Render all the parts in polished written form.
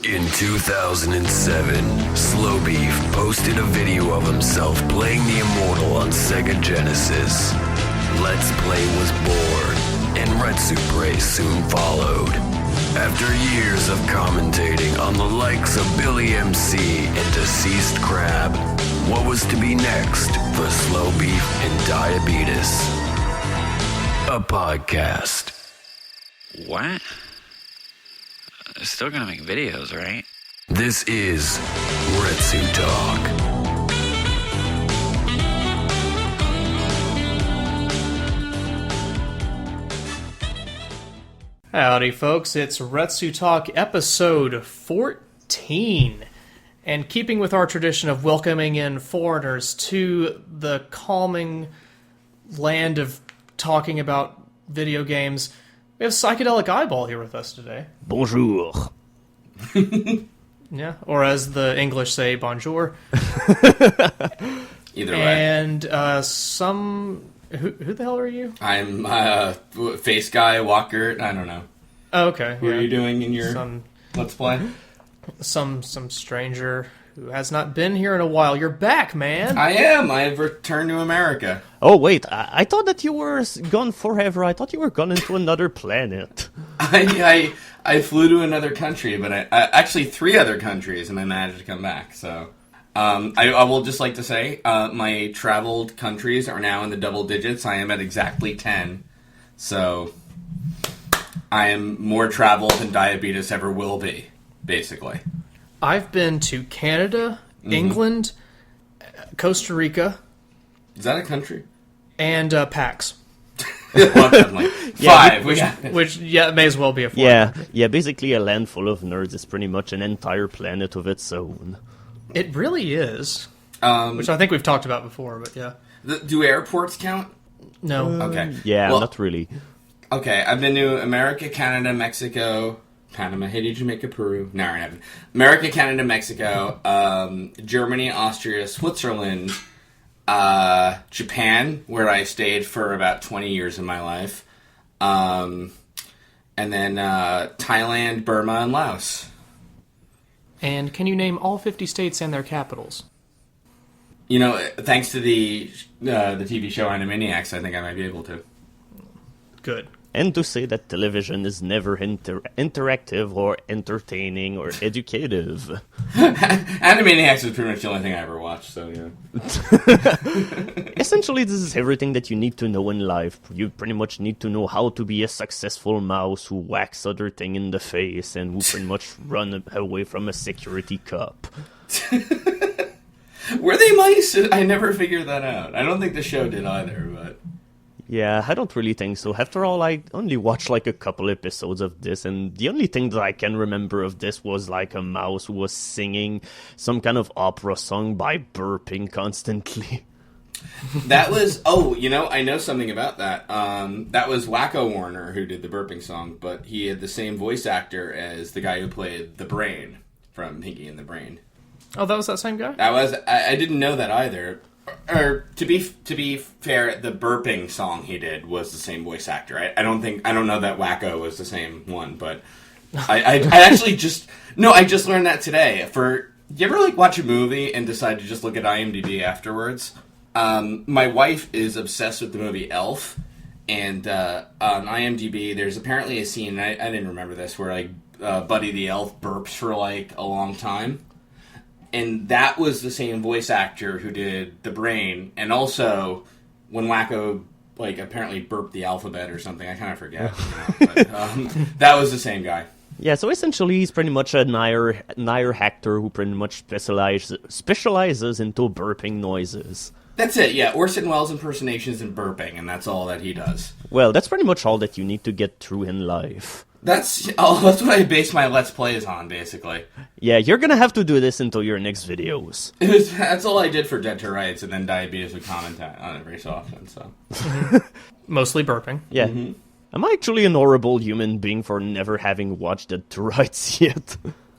In 2007, Slowbeef posted a video of himself playing the Immortal on Sega Genesis. Let's Play was born, and Retsupurae soon followed. After years of commentating on the likes of Billy MC and Deceased Crab, what was to be next for Slowbeef and Diabetus? A podcast. What? Still gonna make videos, right? This is Retsutalk. Howdy folks, it's Retsutalk episode 14. And keeping with our tradition of welcoming in foreigners to the calming land of talking about video games, we have Psychedelic Eyeball here with us today. Bonjour. Yeah, or as the English say, bonjour. Either way. And Who the hell are you? I'm face guy, walker, I don't know. Oh, okay. What are you doing in your Let's Play? Some stranger who has not been here in a while. You're back, man. I am. I've returned to America. Oh, wait, I thought that you were gone forever. I thought you were gone into another planet. I flew to another country, but I actually 3 other countries, and I managed to come back, so... I will just like to say, my traveled countries are now in the double digits. I am at exactly 10. So, I am more traveled than Diabetus ever will be, basically. I've been to Canada, England, Costa Rica. Is that a country? And PAX. Well, definitely. 5. Which, it may as well be a 4. Yeah, basically a land full of nerds is pretty much an entire planet of its own. It really is. Which I think we've talked about before, but yeah. Do airports count? No. Okay. Yeah, well, not really. Okay, I've been to America, Canada, Mexico, Panama, Haiti, Jamaica, Peru. No, I haven't. America, Canada, Mexico, Germany, Austria, Switzerland, Japan, where I stayed for about 20 years of my life, and then Thailand, Burma, and Laos. And can you name all 50 states and their capitals? You know, thanks to the TV show Animaniacs, I think I might be able to. Good. And to say that television is never interactive or entertaining or educative. Animaniacs is pretty much the only thing I ever watched, so yeah. Essentially, this is everything that you need to know in life. You pretty much need to know how to be a successful mouse who whacks other thing in the face and who pretty much run away from a security cop. Were they mice? I never figured that out. I don't think the show did either, but... Yeah, I don't really think so. After all, I only watched like a couple episodes of this, and the only thing that I can remember of this was like a mouse who was singing some kind of opera song by burping constantly. That was... Oh, you know, I know something about that. That was Wacko Warner who did the burping song, but he had the same voice actor as the guy who played the Brain from Pinky and the Brain. Oh, that was that same guy? That was... I didn't know that either. Or to be fair, the burping song he did was the same voice actor. I don't know that Wacko was the same one, but I actually just learned that today. You ever like watch a movie and decide to just look at IMDb afterwards? My wife is obsessed with the movie Elf, and on IMDb there's apparently a scene, I didn't remember this, where like Buddy the Elf burps for like a long time. And that was the same voice actor who did The Brain, and also when Wacko, like, apparently burped the alphabet or something. I kind of forget. But, that was the same guy. Yeah, so essentially he's pretty much a Nair actor who pretty much specializes into burping noises. That's it, yeah. Orson Welles impersonations and burping, and that's all that he does. Well, that's pretty much all that you need to get through in life. That's what I base my Let's Plays on, basically. Yeah, you're gonna have to do this until your next videos. That's all I did for Dead to Rights, and then Diabetes would comment on it very so often, so. Mostly burping. Yeah. Mm-hmm. Am I actually an horrible human being for never having watched Dead to Rights yet?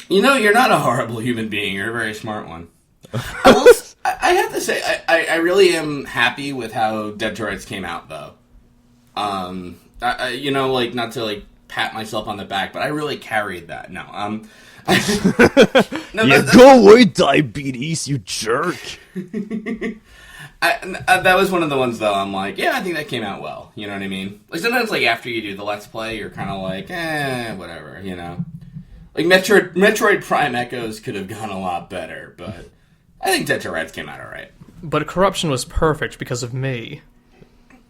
You know, you're not a horrible human being. You're a very smart one. I have to say, I really am happy with how Dead to Rights came out, though. You know, like, not to, like, pat myself on the back, but I really carried that. No, no, Yeah, go away, Diabetes, you jerk. That was one of the ones, though, I'm like, yeah, I think that came out well. You know what I mean? Like, sometimes, like, after you do the Let's Play, you're kind of like, whatever, you know? Like, Metroid Prime Echoes could have gone a lot better, but I think Tetrarats came out alright. But Corruption was perfect because of me.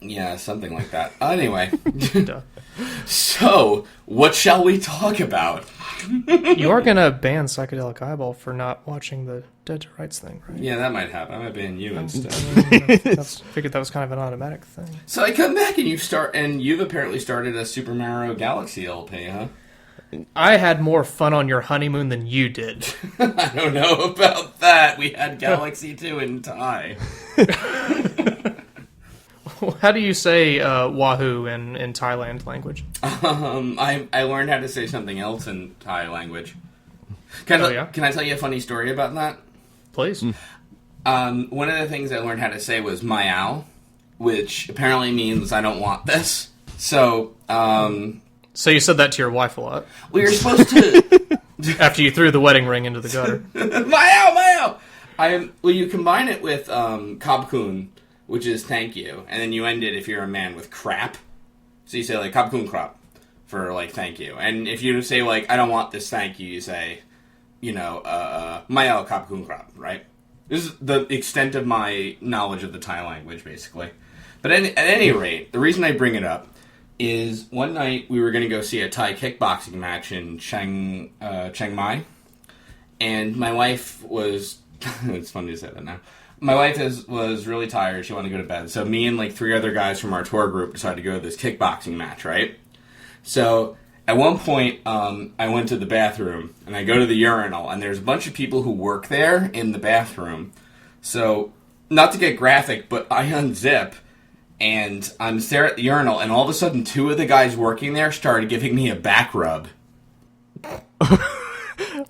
Yeah, something like that. Anyway. Duh. So, what shall we talk about? You are going to ban Psychedelic Eyeball for not watching the Dead to Rights thing, right? Yeah, that might happen. I might ban you instead. I figured that was kind of an automatic thing. So I come back and you've apparently started a Super Mario Galaxy LP, huh? I had more fun on your honeymoon than you did. I don't know about that. We had Galaxy 2 in Thai. How do you say Wahoo in Thailand language? I learned how to say something else in Thai language. Can I tell you a funny story about that? Please. One of the things I learned how to say was "mayao," which apparently means I don't want this. So, So you said that to your wife a lot? we were supposed to... After you threw the wedding ring into the gutter. "Mayao, mayao!" Well, you combine it with "kabkun," which is thank you, and then you end it, if you're a man, with crap. So you say, like, "kabkun krap" for, like, thank you. And if you say, like, I don't want this thank you, you say, you know, "mayao kabkun krap," right? This is the extent of my knowledge of the Thai language, basically. But at any rate, the reason I bring it up is one night we were going to go see a Thai kickboxing match in Chiang Mai, and my wife was... it's funny to say that now. My wife was really tired. She wanted to go to bed. So me and like 3 other guys from our tour group decided to go to this kickboxing match, right? So at one point, I went to the bathroom, and I go to the urinal, and there's a bunch of people who work there in the bathroom. So, not to get graphic, but I unzip, and I'm there at the urinal, and all of a sudden 2 of the guys working there started giving me a back rub.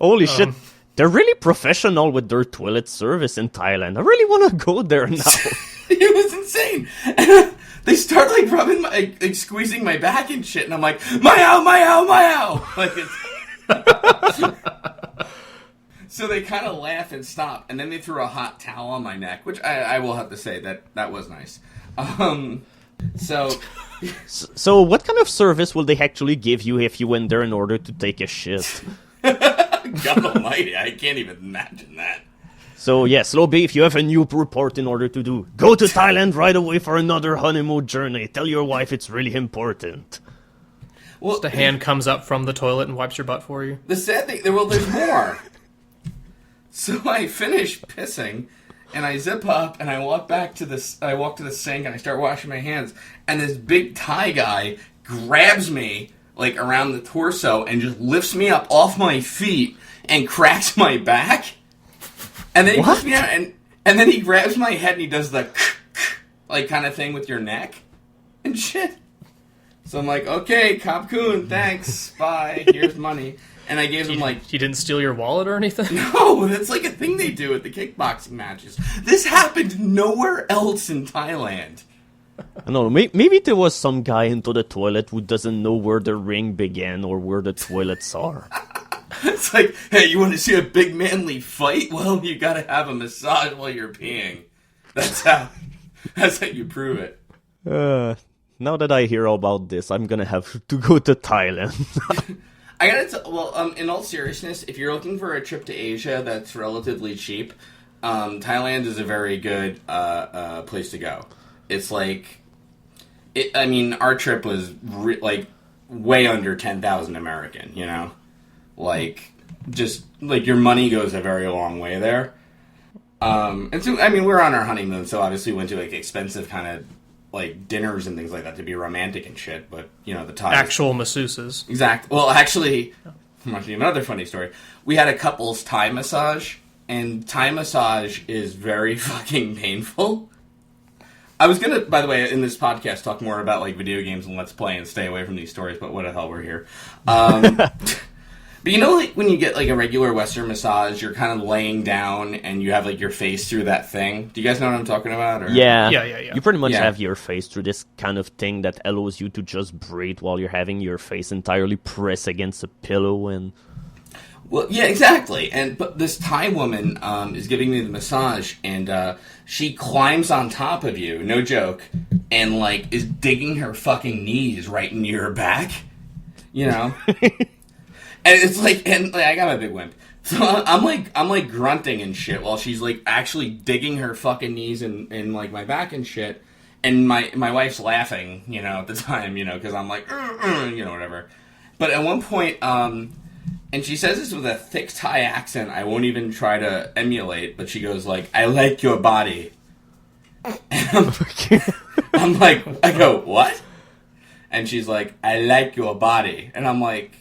Holy shit. They're really professional with their toilet service in Thailand. I really want to go there now. It was insane. And they start like rubbing like squeezing my back and shit, and I'm like, "Mayao, mayao, mayao!" Like it's... So they kind of laugh and stop, and then they threw a hot towel on my neck, which I will have to say that was nice. So what kind of service will they actually give you if you went there in order to take a shit? God almighty, I can't even imagine that. So yeah, slowbeef, you have a new report in order to do. Go to Thailand right away for another honeymoon journey. Tell your wife it's really important. Well, Just a hand comes up from the toilet and wipes your butt for you. the sad thing, there's more. So I finish pissing, and I zip up, and I walk back to this. I walk to the sink, and I start washing my hands, and this big Thai guy grabs me like around the torso and just lifts me up off my feet and cracks my back. And then he puts me out, and then he grabs my head and he does the like kind of thing with your neck and shit. So I'm like, okay, Cop Coon, thanks, bye, here's money. And I gave him like... He didn't steal your wallet or anything? No, that's like a thing they do at the kickboxing matches. This happened nowhere else in Thailand. I don't know, maybe there was some guy into the toilet who doesn't know where the ring began or where the toilets are. It's like, hey, you want to see a big manly fight? Well, you gotta have a massage while you're peeing. That's how you prove it. Now that I hear about this, I'm gonna have to go to Thailand. I gotta in all seriousness, if you're looking for a trip to Asia that's relatively cheap, Thailand is a very good place to go. It's like, our trip was like way under 10,000 American, you know? Like, just, like, your money goes a very long way there. And so, we're on our honeymoon, so obviously we went to, like, expensive kind of, like, dinners and things like that to be romantic and shit, but, you know, the Thais... Actual masseuses. Exactly. Well, actually, I'm going to another funny story. We had a couple's Thai massage, and Thai massage is very fucking painful. I was going to, by the way, in this podcast, talk more about, like, video games and Let's Play and stay away from these stories, but what the hell, we're here. But you know, like, when you get, like, a regular Western massage, you're kind of laying down and you have, like, your face through that thing. Do you guys know what I'm talking about? Or? Yeah. Yeah. You pretty much Yeah. have your face through this kind of thing that allows you to just breathe while you're having your face entirely pressed against a pillow and... Well, yeah, exactly. But this Thai woman is giving me the massage, and she climbs on top of you, no joke, and, like, is digging her fucking knees right into your back, you know? And it's like, I got my big wimp. So I'm like grunting and shit while she's like actually digging her fucking knees in like my back and shit. And my wife's laughing, you know, at the time, you know, because I'm like, you know, whatever. But at one point, and she says this with a thick Thai accent I won't even try to emulate, but she goes like, I like your body. And I'm like, I go, what? And she's like, I like your body. And I'm like,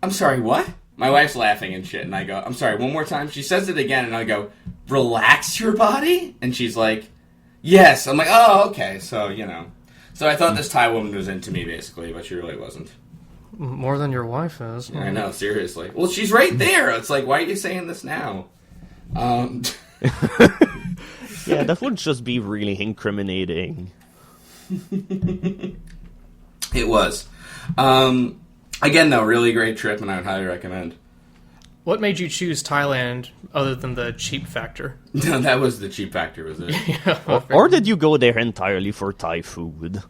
I'm sorry, what? My wife's laughing and shit, and I go, I'm sorry, one more time? She says it again, and I go, relax your body? And she's like, yes. I'm like, oh, okay, so, you know. So I thought this Thai woman was into me, basically, but she really wasn't. More than your wife is. I know, seriously. Well, she's right there. It's like, why are you saying this now? Yeah, that would just be really incriminating. It was. Again, though, really great trip, and I would highly recommend. What made you choose Thailand other than the cheap factor? No, that was the cheap factor, was it? Or did you go there entirely for Thai food?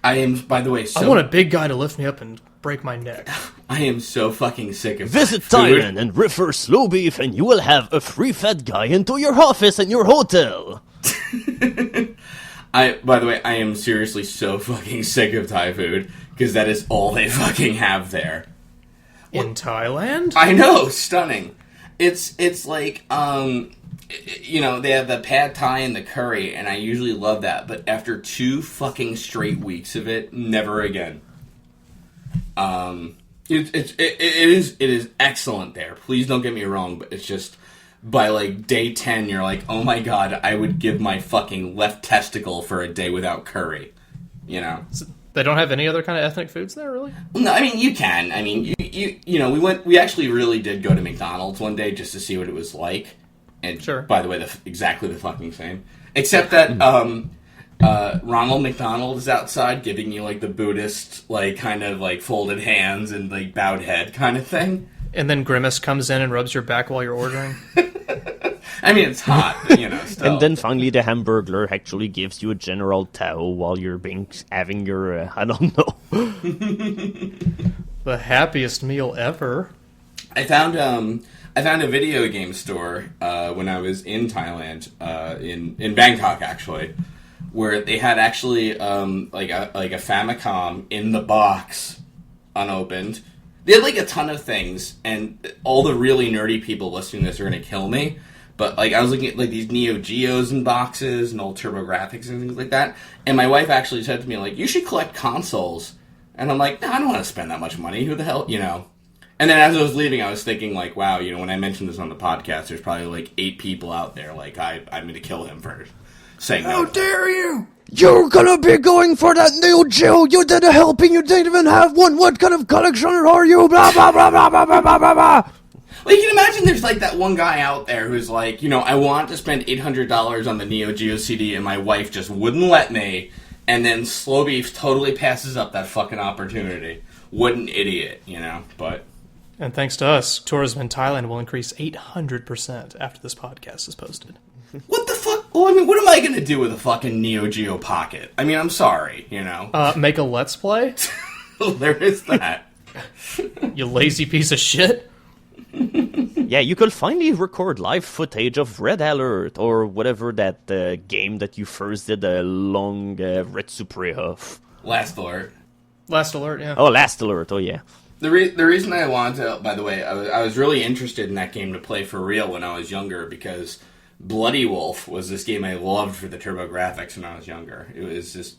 I am, by the way, I want a big guy to lift me up and break my neck. I am so fucking sick of Visit food. Thailand and refer slowbeef and you will have a free fat guy into your office and your hotel. By the way, I am seriously so fucking sick of Thai food, because that is all they fucking have there. In Thailand? I know, stunning. It's like, you know, they have the pad thai and the curry, and I usually love that, but after 2 fucking straight weeks of it, never again. It is excellent there. Please don't get me wrong, but it's just, by like day 10, you're like, oh my god, I would give my fucking left testicle for a day without curry. You know? They don't have any other kind of ethnic foods there, really? No, I mean, you can. I mean, you know, we actually really did go to McDonald's one day just to see what it was like. And Sure. by the way, exactly the fucking same. Except that Ronald McDonald is outside giving you like the Buddhist, like kind of like folded hands and like bowed head kind of thing. And then Grimace comes in and rubs your back while you're ordering? I mean, it's hot, but, you know, still. And then finally the Hamburglar actually gives you a general towel while you're having your, I don't know. The happiest meal ever. I found a video game store when I was in Thailand, in Bangkok actually, where they had actually like a Famicom in the box, unopened. They had like a ton of things, and all the really nerdy people listening to this are gonna kill me. But like I was looking at like these Neo Geos in boxes and old TurboGrafx and things like that, and my wife actually said to me like, "You should collect consoles," and I'm like, "No, I don't want to spend that much money. Who the hell, you know?" And then as I was leaving, I was thinking like, "Wow, you know, when I mentioned this on the podcast, there's probably like 8 people out there like I'm gonna kill him for saying no." How dare you! You're gonna be going for that Neo Geo! You did a helping, you didn't even have one! What kind of collectioner are you? Blah blah blah blah blah blah blah blah! Well, you can imagine there's like that one guy out there who's like, you know, I want to spend $800 on the Neo Geo CD and my wife just wouldn't let me, and then Slowbeef totally passes up that fucking opportunity. What an idiot, you know, but... And thanks to us, tourism in Thailand will increase 800% after this podcast is posted. What the fuck? Well, I mean, what am I going to do with a fucking Neo Geo Pocket? I mean, I'm sorry, you know. Make a Let's Play? There is that. You lazy piece of shit? Yeah, you could finally record live footage of Red Alert or whatever that game that you first did a long retsupurae of. Last alert. Last Alert, yeah. Oh, Last Alert, oh yeah. The reason I wanted to, by the way, I was really interested in that game to play for real when I was younger because Bloody Wolf was this game I loved for the TurboGrafx when I was younger. It was just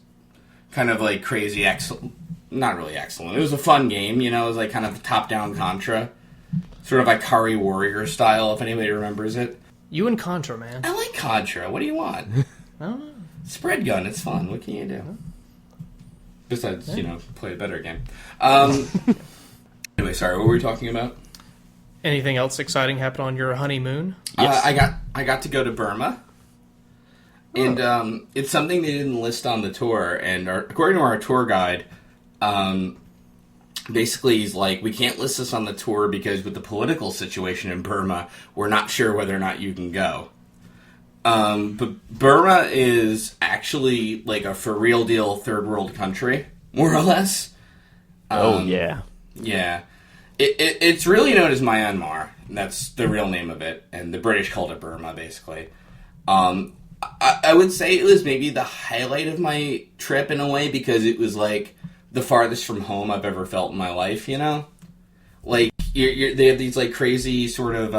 kind of like crazy excellent. Not really excellent. It was a fun game, you know. It was like kind of top-down Contra. Sort of like Ikari Warrior style, if anybody remembers it. You and Contra, man. I like Contra. What do you want? I don't know. Spread gun, it's fun. What can you do? Besides, you know, play a better game. Anyway, Sorry, what were we talking about? Anything else exciting happened on your honeymoon? Yes. I got to go to Burma. And it's something they didn't list on the tour. And according to our tour guide, basically he's like, we can't list this on the tour because with the political situation in Burma, we're not sure whether or not you can go. But Burma is actually like a for real deal third world country, more or less. Yeah. Yeah. It's really known as Myanmar. And that's the real name of it. And the British called it Burma, basically. I would say it was maybe the highlight of my trip in a way because it was like the farthest from home I've ever felt in my life, you know? Like, they have these like crazy sort of,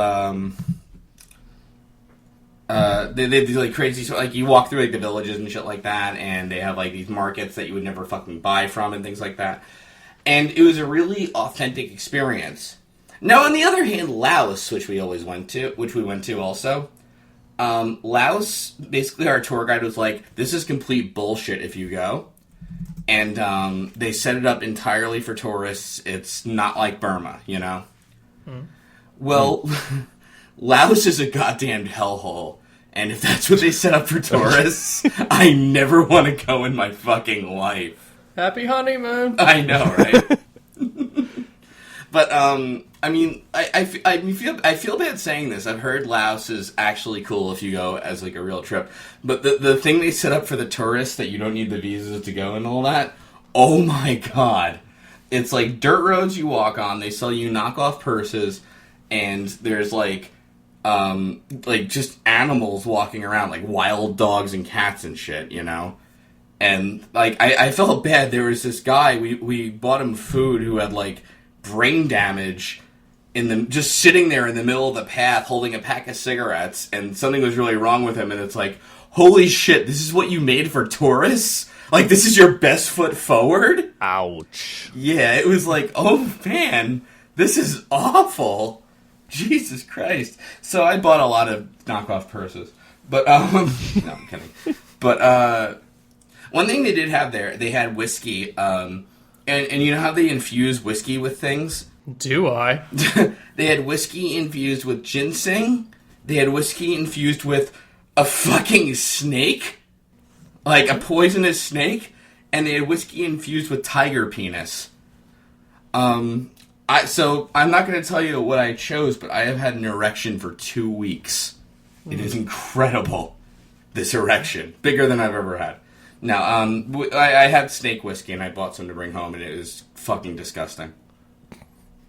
they have these like crazy, like you walk through like the villages and shit like that, and they have like these markets that you would never fucking buy from and things like that. And it was a really authentic experience. Now, on the other hand, Laos, which we went to also, Laos, basically our tour guide was like, this is complete bullshit if you go. And they set it up entirely for tourists. It's not like Burma, you know? Well, Laos is a goddamn hellhole. And if that's what they set up for tourists, I never want to go in my fucking life. Happy honeymoon! I know, right? But, I mean, I feel bad saying this. I've heard Laos is actually cool if you go as, like, a real trip. But the thing they set up for the tourists that you don't need the visas to go and all that, oh my god. It's like dirt roads you walk on, they sell you knockoff purses, and there's, like just animals walking around, like wild dogs and cats and shit, you know? And, like, I felt bad. There was this guy, we bought him food who had, like, brain damage just sitting there in the middle of the path holding a pack of cigarettes, and something was really wrong with him, and it's like, holy shit, this is what you made for tourists? Like, this is your best foot forward? Ouch. Yeah, it was like, oh man, this is awful. Jesus Christ. So I bought a lot of knockoff purses. But, no, I'm kidding. But, one thing they did have there, they had whiskey, and you know how they infuse whiskey with things? Do I? They had whiskey infused with ginseng. They had whiskey infused with a fucking snake. Like a poisonous snake. And they had whiskey infused with tiger penis. So I'm not going to tell you what I chose, but I have had an erection for 2 weeks. It is incredible. This erection. Bigger than I've ever had. Now, I had snake whiskey, and I bought some to bring home, and it was fucking disgusting.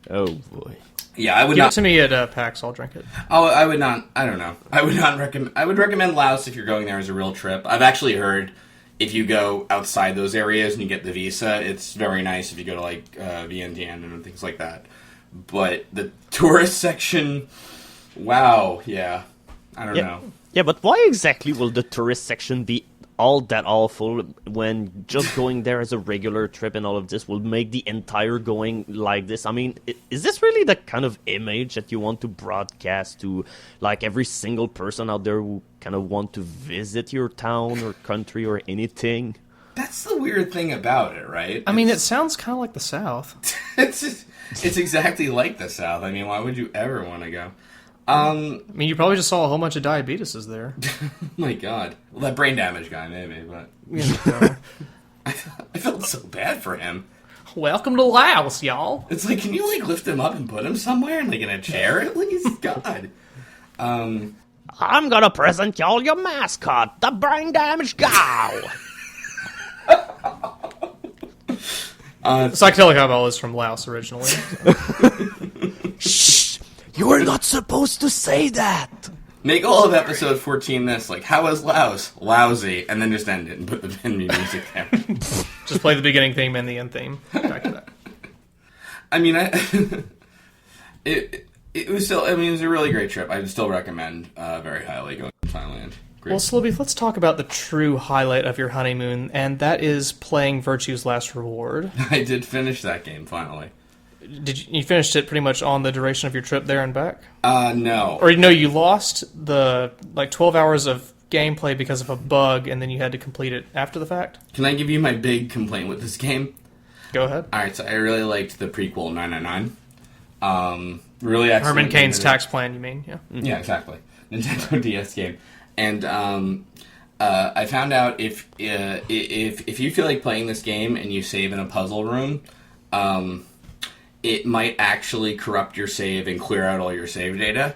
Oh, boy. Yeah, I would Give not... it to me at PAX, I'll drink it. Oh, I would not... I don't know. I would not recommend... I would recommend Laos if you're going there as a real trip. I've actually heard if you go outside those areas and you get the visa, it's very nice if you go to, like, Vientiane and things like that. But the tourist section... Wow, yeah. I don't know. Yeah, but why exactly will the tourist section be all that awful when just going there as a regular trip and all of this will make the entire going like this? I mean, is this really the kind of image that you want to broadcast to, like, every single person out there who kind of want to visit your town or country or anything? That's the weird thing about it, right? I mean, it sounds kind of like the South. It's exactly like the South. I mean, why would you ever want to go? I mean, you probably just saw a whole bunch of diabetes there. My God. Well, that brain damage guy, maybe, but... I felt so bad for him. Welcome to Laos, y'all. It's like, can you, like, lift him up and put him somewhere, like, in a chair at least? God. I'm gonna present y'all your mascot, the brain damaged cow. Psychedelic Eyeball is from Laos originally. Shh! You are not supposed to say that! Make all of episode 14 this, like, how was Laos? Lousy. And then just end it and put the pin me music there. Just play the beginning theme and the end theme. Back to that. I mean, it was still, I mean, it was a really great trip. I would still recommend very highly going to Thailand. Great. Well, Slowbeef, let's talk about the true highlight of your honeymoon, and that is playing Virtue's Last Reward. I did finish that game, finally. Did you finished it pretty much on the duration of your trip there and back? No. Or, no, you lost the, 12 hours of gameplay because of a bug, and then you had to complete it after the fact? Can I give you my big complaint with this game? Go ahead. Alright, so I really liked the prequel 999. Really excellent. Herman Cain's tax plan, you mean? Yeah. Yeah, exactly. Nintendo DS game. And I found out if you feel like playing this game and you save in a puzzle room, it might actually corrupt your save and clear out all your save data.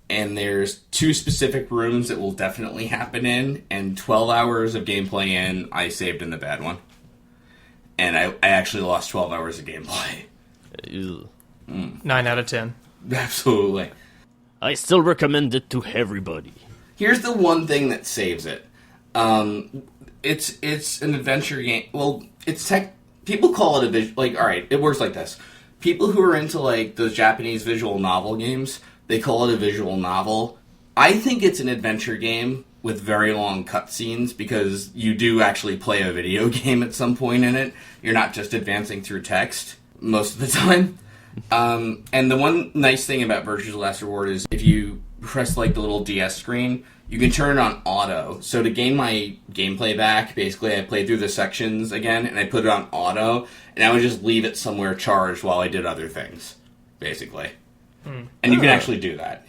And there's 2 specific rooms that will definitely happen in, and 12 hours of gameplay in, I saved in the bad one. And I actually lost 12 hours of gameplay. Ew. 9 out of 10. Absolutely. I still recommend it to everybody. Here's the one thing that saves it. It's an adventure game. Well, it's tech. People call it a all right, it works like this. People who are into like those Japanese visual novel games, they call it a visual novel. I think it's an adventure game with very long cutscenes because you do actually play a video game at some point in it. You're not just advancing through text most of the time. And the one nice thing about Virtue's Last Reward is if you press like the little DS screen, you can turn it on auto. So to gain my gameplay back, basically I played through the sections again and I put it on auto and I would just leave it somewhere charged while I did other things, basically. And you can actually do that.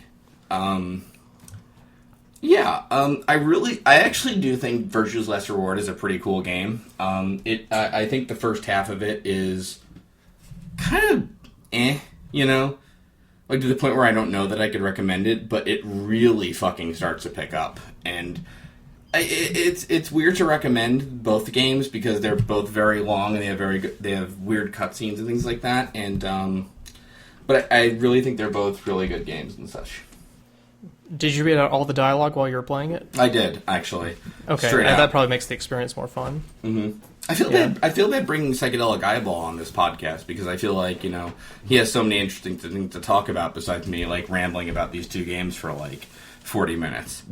I actually do think Virtue's Last Reward is a pretty cool game. I think the first half of it is kind of like to the point where I don't know that I could recommend it, but it really fucking starts to pick up. And it's weird to recommend both games because they're both very long and they have weird cutscenes and things like that. And but I really think they're both really good games and such. Did you read out all the dialogue while you were playing it? I did, actually. Okay, Straight out. that probably makes the experience more fun. Mm-hmm. I feel bad bringing Psychedelic Eyeball on this podcast because I feel like, he has so many interesting things to talk about besides me, like, rambling about these 2 games for, like, 40 minutes.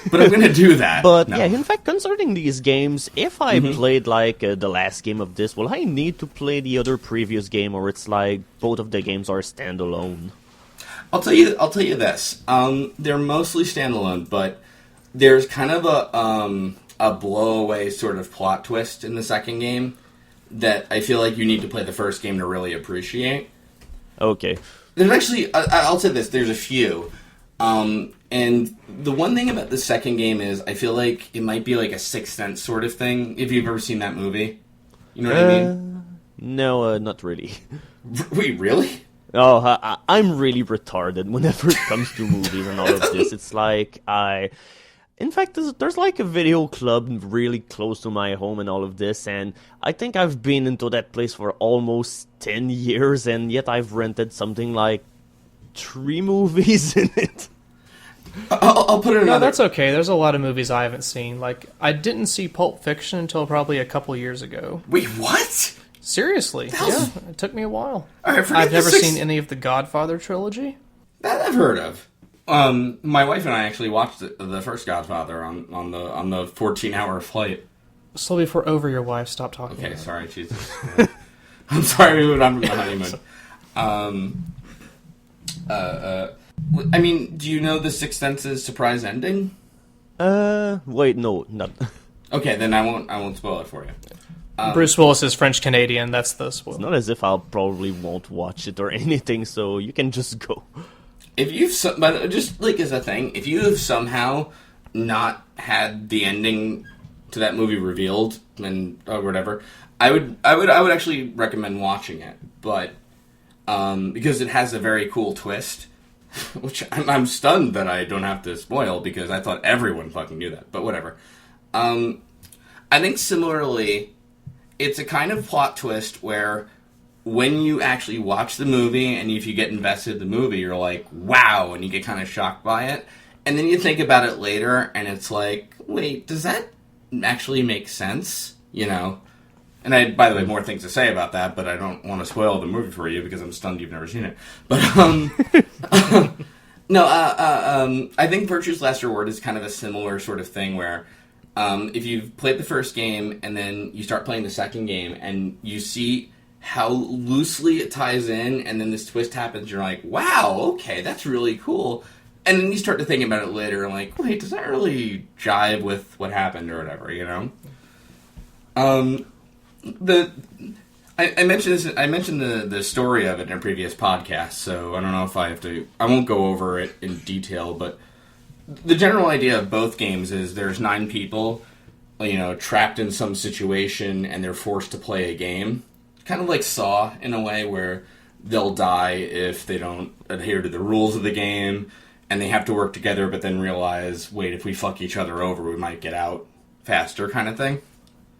But I'm going to do that. But, yeah, in fact, concerning these games, if I played, like, the last game of this, will I need to play the other previous game, or it's like both of the games are standalone? I'll tell you this. They're mostly standalone, but there's kind of a blowaway sort of plot twist in the second game that I feel like you need to play the first game to really appreciate. Okay. There's actually, I'll say this, there's a few. And the one thing about the second game is I feel like it might be like a Sixth Sense sort of thing, if you've ever seen that movie. You know what I mean? No, not really. Wait, really? Oh, I'm really retarded whenever it comes to movies and all of this. It's like in fact, there's like a video club really close to my home and all of this, and I think I've been into that place for almost 10 years, and yet I've rented something like 3 movies in it. I'll put it another... No, that's okay. There's a lot of movies I haven't seen. Like, I didn't see Pulp Fiction until probably a couple years ago. Wait, what? Seriously, yeah. It took me a while. Right, I've never seen any of the Godfather trilogy. That I've heard of. My wife and I actually watched the first Godfather on the 14-hour flight. Slowly before over your wife, stop talking. Okay, sorry, Jesus. I'm sorry we moved on from the honeymoon. I mean, do you know the Sixth Sense's surprise ending? Wait, no, not. Okay, then I won't spoil it for you. Bruce Willis is French Canadian. That's the spoil. It's not as if I'll probably won't watch it or anything, so you can just go. If you've, but just like as a thing, if you have somehow not had the ending to that movie revealed and or whatever, I would actually recommend watching it. But because it has a very cool twist, which I'm stunned that I don't have to spoil because I thought everyone fucking knew that. But whatever. I think similarly, it's a kind of plot twist where when you actually watch the movie and if you get invested in the movie, you're like, wow, and you get kind of shocked by it. And then you think about it later and it's like, wait, does that actually make sense? And by the way, more things to say about that, but I don't want to spoil the movie for you because I'm stunned you've never seen it. But, I think Virtue's Last Reward is kind of a similar sort of thing where if you've played the first game and then you start playing the second game and you see how loosely it ties in and then this twist happens, you're like, wow, okay, that's really cool. And then you start to think about it later and like, wait, does that really jive with what happened or whatever, I mentioned this. I mentioned the story of it in a previous podcast, so I don't know if I have to. I won't go over it in detail, but the general idea of both games is there's 9 people, trapped in some situation, and they're forced to play a game, kind of like Saw in a way, where they'll die if they don't adhere to the rules of the game, and they have to work together, but then realize, wait, if we fuck each other over, we might get out faster, kind of thing.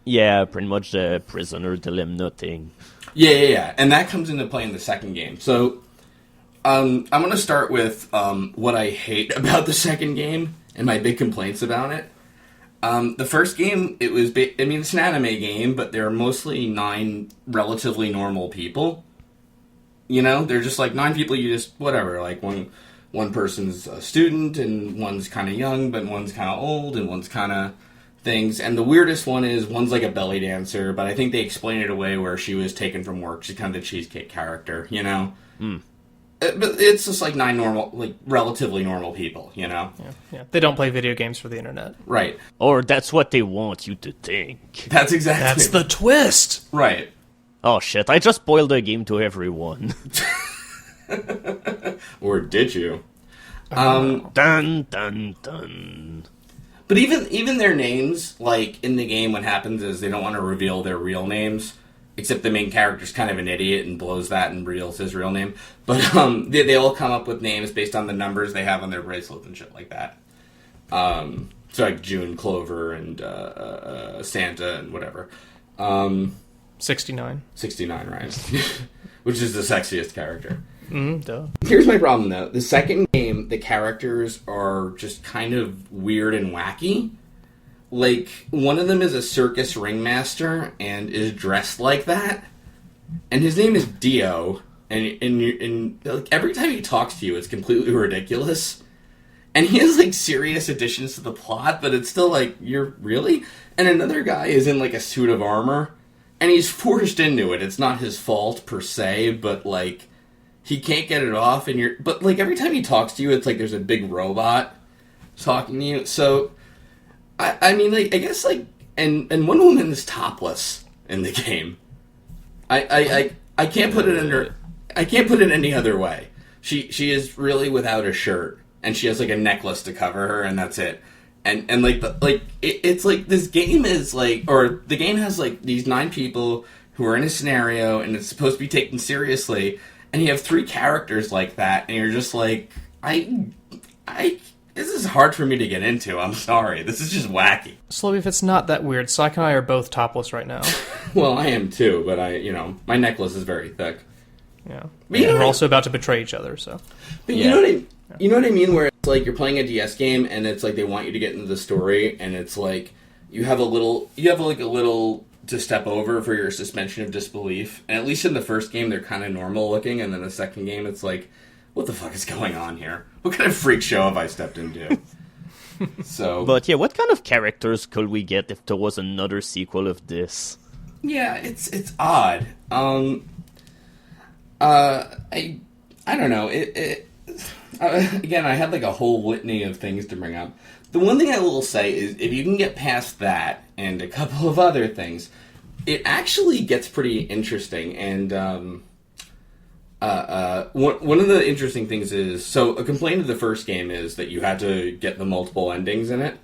Yeah, pretty much the prisoner dilemma thing. Yeah. And that comes into play in the second game. So, I'm going to start with what I hate about the second game and my big complaints about it. The first game, it's an anime game, but they're mostly 9 relatively normal people. They're just like 9 people, whatever, like one person's a student, and one's kind of young, but one's kind of old, and one's kind of things. And the weirdest one is one's like a belly dancer, but I think they explain it away where she was taken from work. She's kind of the cheesecake character, But it's just like 9 normal, like relatively normal people, Yeah. They don't play video games for the internet. Right. Or that's what they want you to think. That's exactly. That's the twist. Right. Oh shit, I just spoiled the game to everyone. Or did you? Dun dun dun. But even their names, like in the game, what happens is they don't want to reveal their real names. Except the main character's kind of an idiot and blows that and reveals his real name. But they all come up with names based on the numbers they have on their bracelets and shit like that. So like June, Clover, and Santa, and whatever. 69. 69, right? Which is the sexiest character. Duh. Here's my problem, though. The second game, the characters are just kind of weird and wacky. Like, one of them is a circus ringmaster and is dressed like that. And his name is Dio. And like, every time he talks to you, it's completely ridiculous. And he has, like, serious additions to the plot, but it's still like, you're really? And another guy is in, like, a suit of armor. And he's forced into it. It's not his fault, per se, but, like, he can't get it off. But, like, every time he talks to you, it's like there's a big robot talking to you. So, I mean, like, I guess, like, and one woman is topless in the game. I can't put it under. I can't put it any other way. She is really without a shirt, and she has like a necklace to cover her, and that's it. And like it's like this game is like, or the game has like these 9 people who are in a scenario, and it's supposed to be taken seriously, and you have 3 characters like that, and you're just like, this is hard for me to get into. I'm sorry. This is just wacky. Slowbeef, it's not that weird. Psych and I are both topless right now. Well, I am too, but my necklace is very thick. Yeah. But we're also about to betray each other, so. But you know what I mean? Where it's like you're playing a DS game, and it's like they want you to get into the story, and it's like you have a little to step over for your suspension of disbelief. And at least in the first game, they're kind of normal looking, and then the second game, it's like, what the fuck is going on here? What kind of freak show have I stepped into? So, but yeah, what kind of characters could we get if there was another sequel of this? Yeah, it's odd. I don't know. Again, I had like a whole litany of things to bring up. The one thing I will say is, if you can get past that and a couple of other things, it actually gets pretty interesting. And one of the interesting things is, so a complaint of the first game is that you had to get the multiple endings in it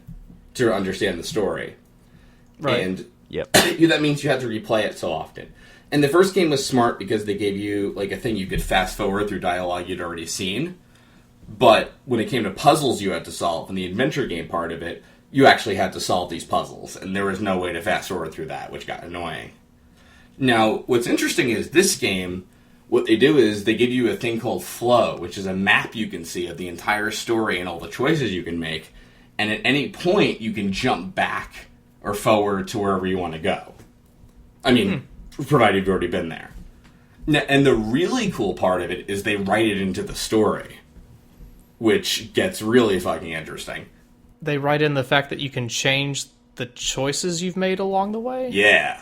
to understand the story. Right. And yep. that means you have to replay it so often. And the first game was smart because they gave you like a thing you could fast forward through dialogue you'd already seen. But when it came to puzzles you had to solve, and the adventure game part of it, you actually had to solve these puzzles, and there was no way to fast forward through that, which got annoying. Now, what's interesting is this game, what they do is they give you a thing called Flow, which is a map you can see of the entire story and all the choices you can make, and at any point you can jump back or forward to wherever you want to go. I mean, provided you've already been there. Now, and the really cool part of it is they write it into the story, which gets really fucking interesting. They write in the fact that you can change the choices you've made along the way? Yeah.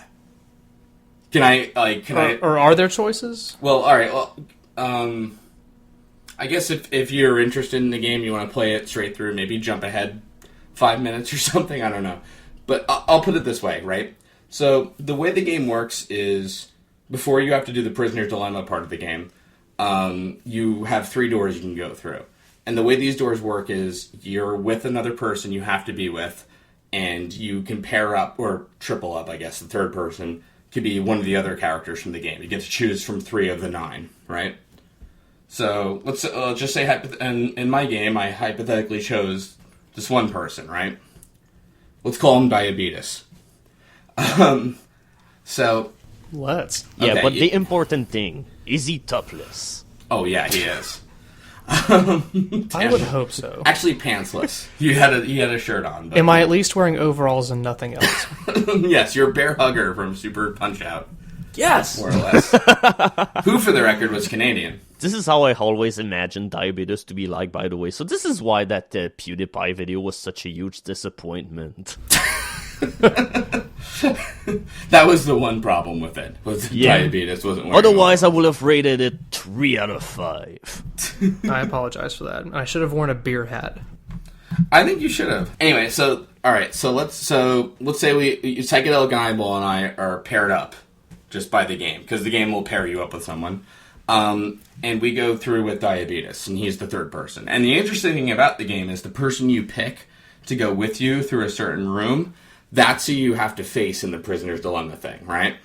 Or are there choices? Well, alright, well, I guess if you're interested in the game, you want to play it straight through, maybe jump ahead 5 minutes or something, I don't know. But I'll put it this way, right? So, the way the game works is before you have to do the prisoner's dilemma part of the game, you have 3 doors you can go through. And the way these doors work is you're with another person you have to be with, and you can pair up, or triple up, I guess, the third person could be one of the other characters from the game. You get to choose from 3 of the 9, right? So let's just say in my game, I hypothetically chose this one person, right? Let's call him Diabetus. So Let's. Yeah, okay, but the important thing, is he topless? Oh yeah, he is. I would hope so. Actually, pantsless. He had a shirt on. But Am I at least wearing overalls and nothing else? yes, you're Bear Hugger from Super Punch-Out, Yes! more or less. Who, for the record, was Canadian. This is how I always imagined Diabetus to be like, by the way. So this is why that PewDiePie video was such a huge disappointment. That was the one problem with it. Was Diabetus wasn't wearing Otherwise, I would have rated it 3 out of 5. I apologize for that. I should have worn a beer hat. I think you should have. Anyway, so all right, so let's say Psychedelic Eyeball and I are paired up just by the game, because the game will pair you up with someone. And we go through with Diabetus, and he's the third person. And the interesting thing about the game is the person you pick to go with you through a certain room, that's who you have to face in the prisoner's dilemma thing, right?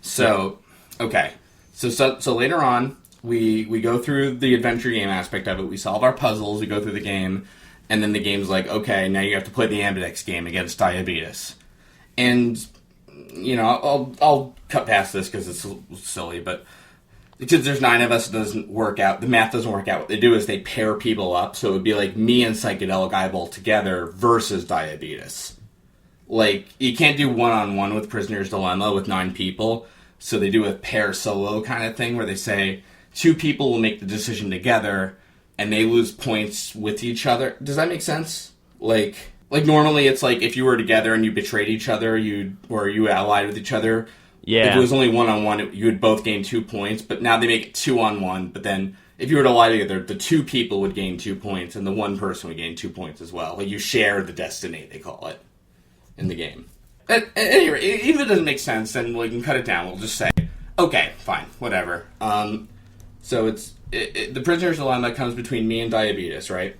So, okay. So later on, we go through the adventure game aspect of it. We solve our puzzles, we go through the game, and then the game's like, okay, now you have to play the ambidex game against Diabetus. And, you know, I'll cut past this because it's silly, but because there's 9 of us, it doesn't work out. The math doesn't work out. What they do is they pair people up, so it would be like me and Psychedelic Eyeball together versus Diabetus. Like, you can't do one-on-one with Prisoner's Dilemma with 9 people, so they do a pair solo kind of thing where they say 2 people will make the decision together, and they lose points with each other. Does that make sense? Like normally it's like if you were together and you betrayed each other, you allied with each other. Yeah. If it was only one-on-one, you would both gain 2 points, but now they make it 2-on-1, but then if you were to lie together, the 2 people would gain 2 points, and the 1 person would gain 2 points as well. Like, you share the destiny, they call it, in the game. At any rate, even if it doesn't make sense, then we can cut it down. We'll just say, okay, fine, whatever. So it's the Prisoner's Dilemma comes between me and Diabetus, right?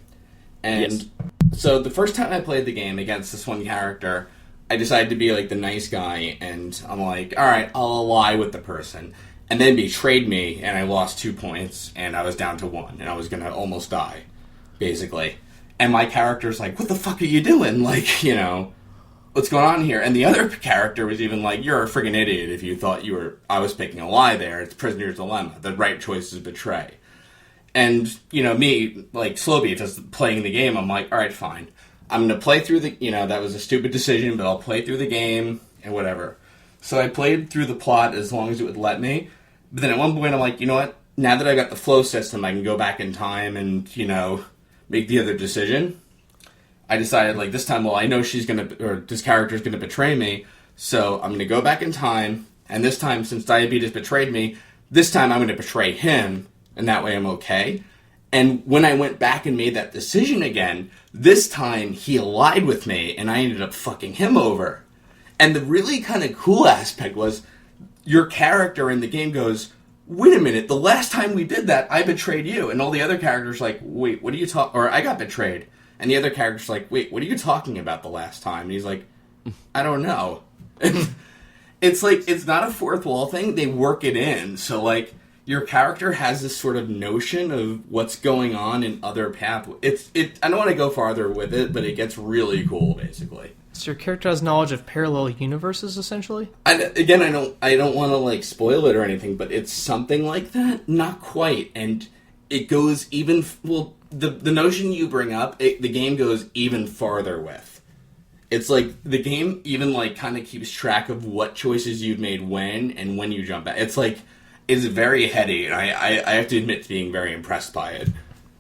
And Yes. So the first time I played the game against this one character, I decided to be like the nice guy, and I'm like, all right, I'll ally with the person. And then betrayed me, and I lost 2 points, and I was down to 1, and I was gonna almost die, basically. And my character's like, what the fuck are you doing? Like, you know, what's going on here? And the other character was even like, you're a friggin' idiot if you thought I was picking a lie there. It's Prisoner's Dilemma. The right choice is betray. And, you know, me, like, slowbeef, just playing the game, I'm like, all right, fine. I'm going to play through that was a stupid decision, but I'll play through the game and whatever. So I played through the plot as long as it would let me. But then at one point, I'm like, you know what? Now that I got the flow system, I can go back in time and, you know, make the other decision. I decided, like, this time, well, I know this character's going to betray me, so I'm going to go back in time, and this time, since Diabetes betrayed me, this time I'm going to betray him, and that way I'm okay. And when I went back and made that decision again, this time he allied with me, and I ended up fucking him over. And the really kind of cool aspect was, your character in the game goes, wait a minute, the last time we did that, I betrayed you. And all the other characters like, wait, what are you talking, or I got betrayed. And the other character's like, wait, what are you talking about the last time? And he's like, I don't know. It's like, it's not a fourth wall thing, they work it in. So, like, your character has this sort of notion of what's going on in other pathways. I don't want to go farther with it, but it gets really cool, basically. So your character has knowledge of parallel universes, essentially? I don't want to, like, spoil it or anything, but it's something like that. Not quite. And it goes even... Well, the notion you bring up, the game goes even farther with. It's like, the game even, like, kind of keeps track of what choices you've made when, and when you jump back. It's like, it's very heady, and I have to admit to being very impressed by it.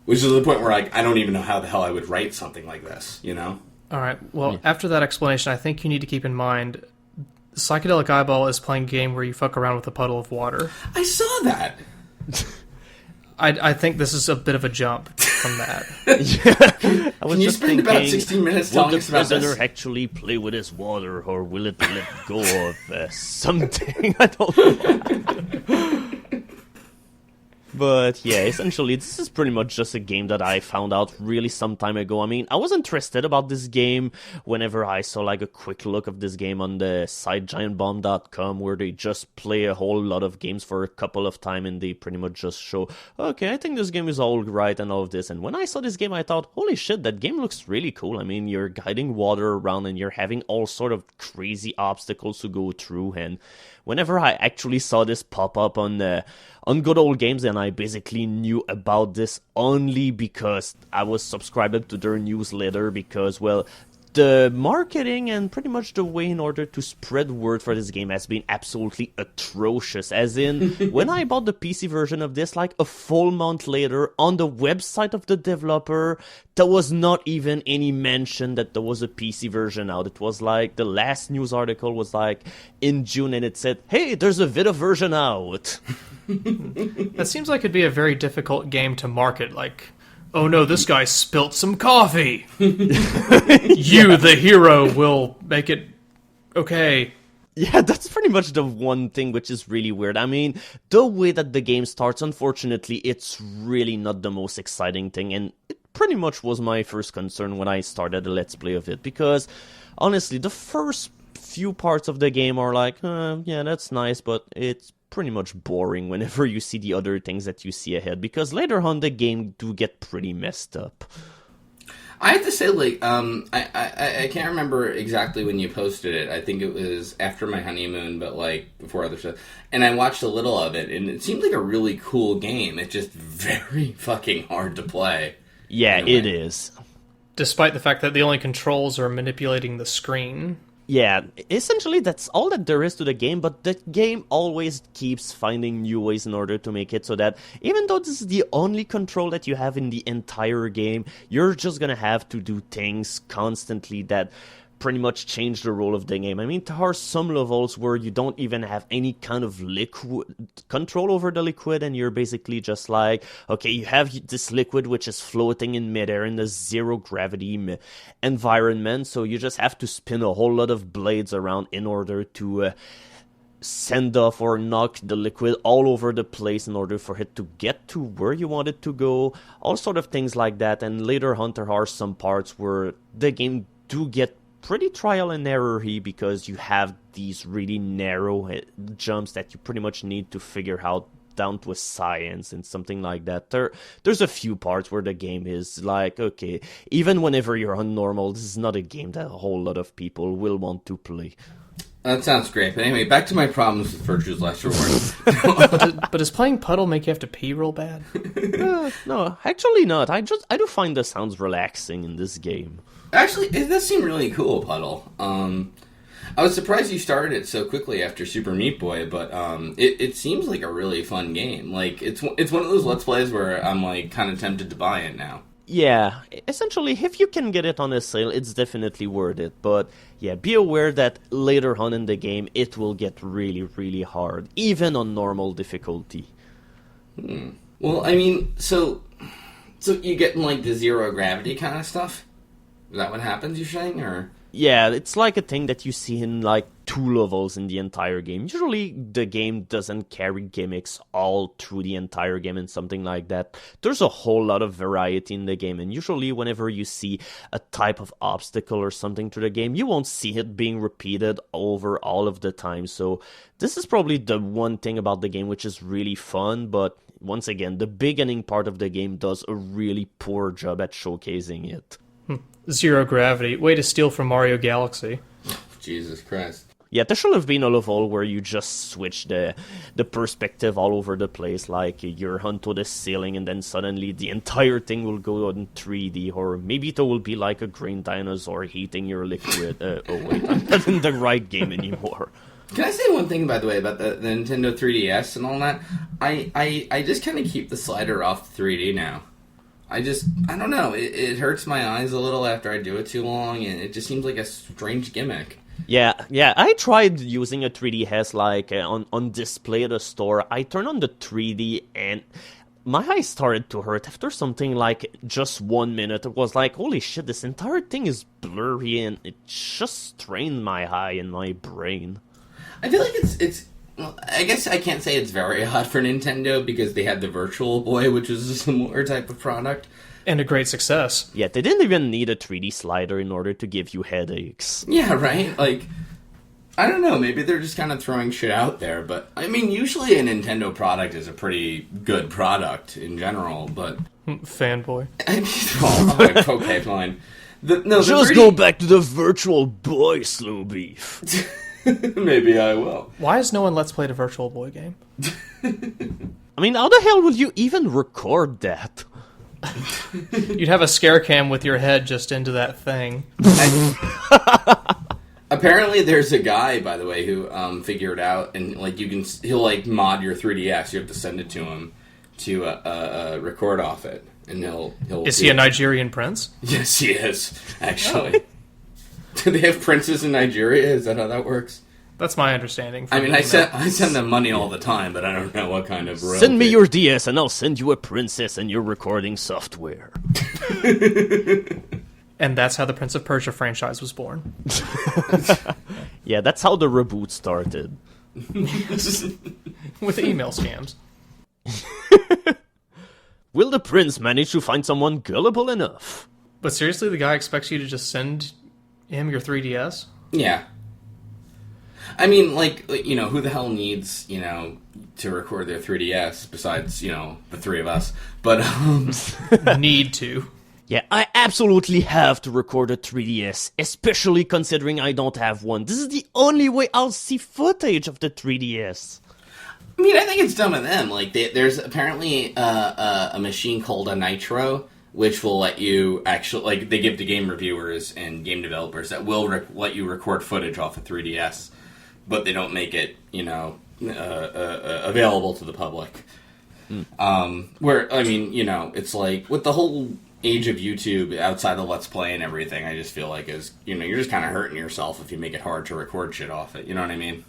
Which is the point where, like, I don't even know how the hell I would write something like this, you know? All right. Well, after that explanation, I think you need to keep in mind Psychedelic Eyeball is playing a game where you fuck around with a puddle of water. I saw that. I think this is a bit of a jump. from that. I was Can you just spend about thinking, 16 minutes will telling the us about prisoner this? actually play with his water, or will it let go of something? I don't know. But yeah, essentially, this is pretty much just a game that I found out really some time ago. I mean, I was interested about this game whenever I saw like a quick look of this game on the site giantbomb.com, where they just play a whole lot of games for a couple of time, and they pretty much just show, okay, I think this game is all right and all of this. And when I saw this game, I thought, holy shit, that game looks really cool. I mean, you're guiding water around and you're having all sort of crazy obstacles to go through. And whenever I actually saw this pop up on Good Old Games, and I basically knew about this only because I was subscribed to their newsletter, because, well, the marketing and pretty much the way in order to spread word for this game has been absolutely atrocious. As in, when I bought the PC version of this, like a full month later, on the website of the developer, there was not even any mention that there was a PC version out. It was like, the last news article was like in June, and it said, hey, there's a Vita version out. That seems like it'd be a very difficult game to market, like, oh no, this guy spilt some coffee. You, the hero, will make it okay. Yeah, that's pretty much the one thing which is really weird. I mean, the way that the game starts, unfortunately, it's really not the most exciting thing, and it pretty much was my first concern when I started a Let's Play of it, because, honestly, the first few parts of the game are like, yeah, that's nice, but it's pretty much boring whenever you see the other things that you see ahead, because later on the game do get pretty messed up. I have to say, like, I can't remember exactly when you posted it. I think it was after my honeymoon, but, like, before other stuff. And I watched a little of it, and it seemed like a really cool game. It's just very fucking hard to play. Yeah, it is. Despite the fact that the only controls are manipulating the screen. Yeah, essentially that's all that there is to the game, but the game always keeps finding new ways in order to make it so that even though this is the only control that you have in the entire game, you're just gonna have to do things constantly that pretty much change the role of the game. I mean, there are some levels where you don't even have any kind of liquid control over the liquid, and you're basically just like, okay, you have this liquid which is floating in midair in a zero gravity environment, so you just have to spin a whole lot of blades around in order to send off or knock the liquid all over the place in order for it to get to where you want it to go, all sort of things like that. And later on there are some parts where the game do get pretty trial and error-y, because you have these really narrow jumps that you pretty much need to figure out down to a science and something like that. There's a few parts where the game is like, okay, even whenever you're on normal, this is not a game that a whole lot of people will want to play. That sounds great. But anyway, back to my problems with Virtue's Last Reward. But does playing Puddle make you have to pee real bad? No, actually not. I do find the sounds relaxing in this game. Actually, it does seem really cool, Puddle. I was surprised you started it so quickly after Super Meat Boy, but it seems like a really fun game. Like, it's one of those Let's Plays where I'm like kind of tempted to buy it now. Yeah, essentially, if you can get it on a sale, it's definitely worth it. But yeah, be aware that later on in the game, it will get really, really hard, even on normal difficulty. Well, I mean, so you get in like the zero gravity kind of stuff? Is that what happens, you're saying, or? Yeah, it's like a thing that you see in like 2 levels in the entire game. Usually the game doesn't carry gimmicks all through the entire game and something like that. There's a whole lot of variety in the game, and usually whenever you see a type of obstacle or something through the game, you won't see it being repeated over all of the time. So this is probably the one thing about the game which is really fun, but once again, the beginning part of the game does a really poor job at showcasing it. Zero gravity. Way to steal from Mario Galaxy. Jesus Christ. Yeah, there should have been a level where you just switch the perspective all over the place, like you're onto the ceiling and then suddenly the entire thing will go in 3D, or maybe there will be like a green dinosaur eating your liquid. Oh wait, I'm not in the right game anymore. Can I say one thing, by the way, about the Nintendo 3DS and all that? I just kind of keep the slider off the 3D now. I don't know, it hurts my eyes a little after I do it too long, and it just seems like a strange gimmick. Yeah, I tried using a 3DS like on display at a store. I turned on the 3D, and my eyes started to hurt after something like just 1 minute. It was like, holy shit, this entire thing is blurry, and it just strained my eye and my brain. I feel like it's. Well, I guess I can't say it's very odd for Nintendo because they had the Virtual Boy, which is a similar type of product. And a great success. Yeah, they didn't even need a 3D slider in order to give you headaches. Yeah, right? Like, I don't know, maybe they're just kind of throwing shit out there, but, I mean, usually a Nintendo product is a pretty good product in general, but... Fanboy. Okay, fine. Just go back to the Virtual Boy, slowbeef. Maybe I will. Why has no one Let's Play the Virtual Boy game? I mean, how the hell would you even record that? You'd have a scare cam with your head just into that thing. Apparently, there's a guy, by the way, who figured out, and like he'll like mod your 3DS. You have to send it to him to record off it, and he'll. Is he a Nigerian prince? Yes, he is. Actually, do they have princes in Nigeria? Is that how that works? That's my understanding. I mean, I send them money all the time, but I don't know what kind of royalty. Send me your DS, and I'll send you a princess and your recording software. And that's how the Prince of Persia franchise was born. Yeah, that's how the reboot started. With email scams. Will the prince manage to find someone gullible enough? But seriously, the guy expects you to just send him your 3DS? Yeah. I mean, like, you know, who the hell needs, you know, to record their 3DS besides, you know, the three of us? But, Need to. Yeah, I absolutely have to record a 3DS, especially considering I don't have one. This is the only way I'll see footage of the 3DS. I mean, I think it's dumb of them. Like, there's apparently a machine called a Nitro, which will let you actually, like, they give to game reviewers and game developers that will let you record footage off a 3DS, but they don't make it, you know, available to the public. Where, I mean, you know, it's like, with the whole age of YouTube outside the Let's Play and everything, I just feel like is, you know, you're just kind of hurting yourself if you make it hard to record shit off it, you know what I mean?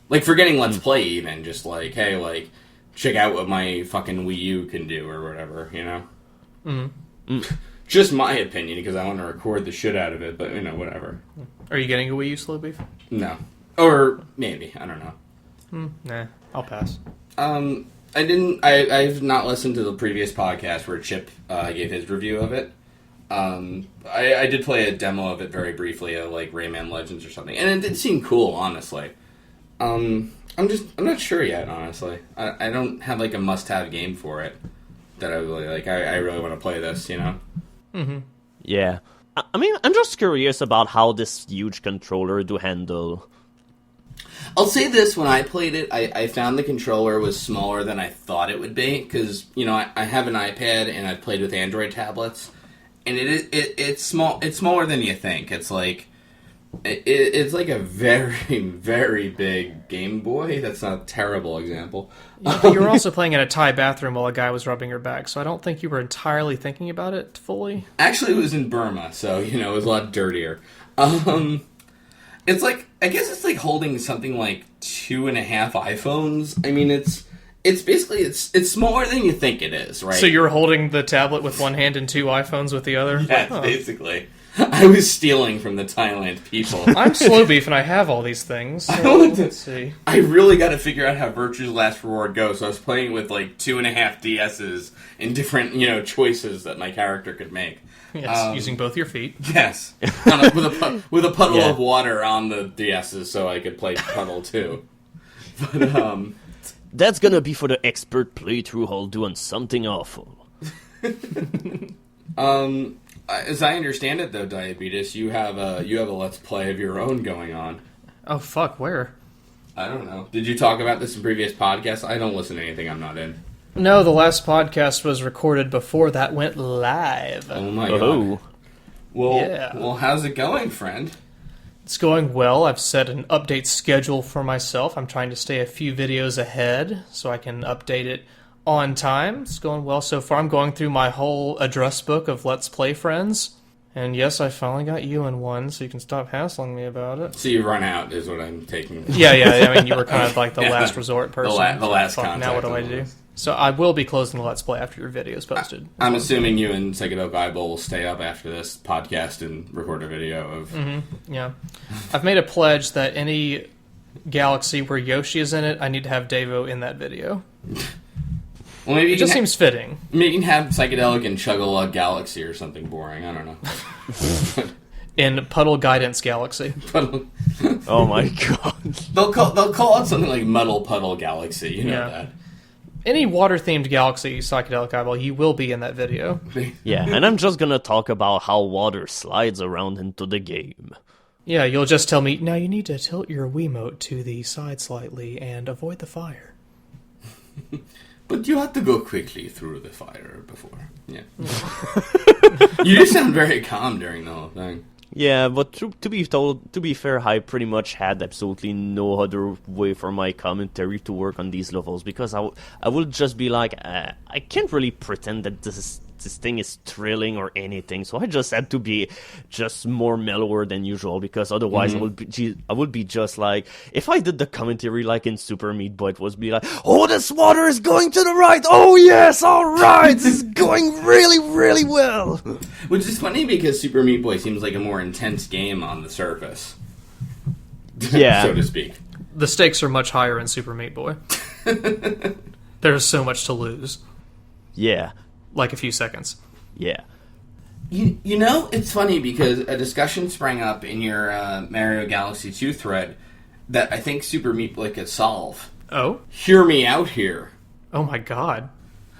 Like, forgetting Let's Play even, just like, hey, like, check out what my fucking Wii U can do or whatever, you know? Just my opinion, because I want to record the shit out of it, but, you know, whatever. Are you getting a Wii U, Slowbeef? No. Or maybe, I don't know. Nah, I'll pass. I've not listened to the previous podcast where Chip gave his review of it. I did play a demo of it very briefly, like Rayman Legends or something, and it did seem cool, honestly. I'm not sure yet, honestly. I don't have like a must-have game for it that I really like. I really want to play this, you know? Mm-hmm. Yeah. I mean, I'm just curious about how this huge controller do handle. I'll say this, when I played it, I found the controller was smaller than I thought it would be, because, you know, I have an iPad, and I've played with Android tablets, and it's small. It's smaller than you think. It's like, it's like a very, very big Game Boy. That's not a terrible example. Yeah, but you were also playing in a Thai bathroom while a guy was rubbing your back, so I don't think you were entirely thinking about it fully. Actually, it was in Burma, so, you know, it was a lot dirtier. It's like, I guess it's like holding something like 2.5 iPhones. I mean, it's basically, it's smaller than you think it is, right? So you're holding the tablet with one hand and 2 iPhones with the other? Yes, basically. I was stealing from the Thailand people. I'm Slowbeef and I have all these things. So let's see. I really got to figure out how Virtue's Last Reward goes. So I was playing with like 2.5 DSs and different, you know, choices that my character could make. Yes, using both your feet. Yes, with a puddle of water on the DSs, so I could play puddle too. But that's gonna be for the expert playthrough hole doing something awful. As I understand it, though, Diabetus, you have a Let's Play of your own going on. Oh fuck, where? I don't know. Did you talk about this in previous podcasts? I don't listen to anything I'm not in. No, the last podcast was recorded before that went live. Oh my god. Well, how's it going, friend? It's going well. I've set an update schedule for myself. I'm trying to stay a few videos ahead so I can update it on time. It's going well so far. I'm going through my whole address book of Let's Play friends. And yes, I finally got you in one, so you can stop hassling me about it. So you run out, is what I'm taking. Yeah. I mean, you were kind of like the last resort person. The last contact. Now what do I do? So I will be closing the Let's Play after your video is posted. I'm assuming you and Psychedelic Eyeball will stay up after this podcast and record a video of... Yeah. I've made a pledge that any galaxy where Yoshi is in it, I need to have Devo in that video. Well, maybe It just seems fitting. Maybe you can have Psychedelic and Chug-a-Lug Galaxy or something boring. I don't know. In Puddle Guidance Galaxy. Oh my god. They'll call it something like Muddle Puddle Galaxy. You know that. Any water-themed galaxy, Psychedelic Eyeball, you will be in that video. Yeah, and I'm just gonna talk about how water slides around into the game. Yeah, you'll just tell me, now you need to tilt your Wiimote to the side slightly and avoid the fire. But you have to go quickly through the fire before. Yeah. You just sound very calm during the whole thing. Yeah, but to be fair, I pretty much had absolutely no other way for my commentary to work on these levels, because I would just be like, I can't really pretend that this thing is thrilling or anything, so I just had to be just more mellower than usual, because otherwise I would be just like, if I did the commentary like in Super Meat Boy, it would be like, oh, this water is going to the right, oh yes, alright, this is going really, really well. Which is funny because Super Meat Boy seems like a more intense game on the surface. Yeah. So to speak. The stakes are much higher in Super Meat Boy. There's so much to lose. Yeah. Like a few seconds. Yeah. You know, it's funny because a discussion sprang up in your Mario Galaxy 2 thread that I think Super Meat Boy could solve. Oh? Hear me out here. Oh my god.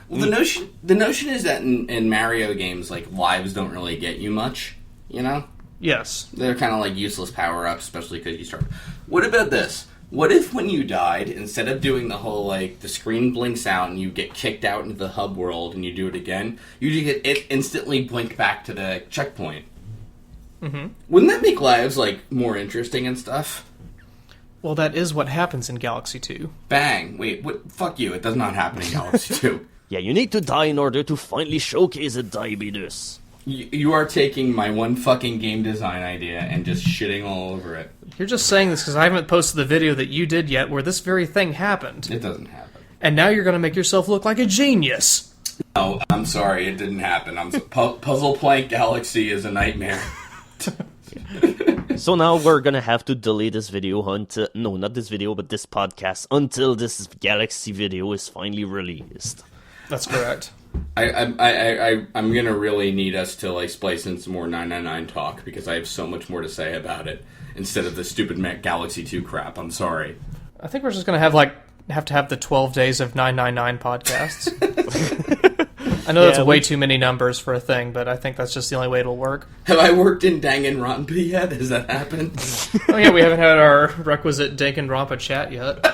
Well, the notion is that in Mario games, like, lives don't really get you much, you know? Yes. They're kind of like useless power-ups, especially because you start... What about this? What if when you died, instead of doing the whole, like, the screen blinks out and you get kicked out into the hub world and you do it again, you just get it instantly blink back to the checkpoint? Mm-hmm. Wouldn't that make lives, like, more interesting and stuff? Well, that is what happens in Galaxy 2. Bang. Wait, what? Fuck you. It does not happen in Galaxy 2. Yeah, you need to die in order to finally showcase a Diabetus. You are taking my one fucking game design idea and just shitting all over it. You're just saying this because I haven't posted the video that you did yet where this very thing happened. It doesn't happen. And now you're going to make yourself look like a genius. No, I'm sorry, it didn't happen. Puzzle Plank Galaxy is a nightmare. So now we're gonna have to delay this video until... No, not this video, but this podcast until this Galaxy video is finally released. That's correct. I'm gonna really need us to like splice in some more 999 talk because I have so much more to say about it instead of the stupid Galaxy 2 crap. I'm sorry. I think we're just going to have to have the 12 days of 999 podcasts. I know that's way too many numbers for a thing, but I think that's just the only way it'll work. Have I worked in Danganronpa yet? Has that happened? Oh yeah, we haven't had our requisite Danganronpa chat yet.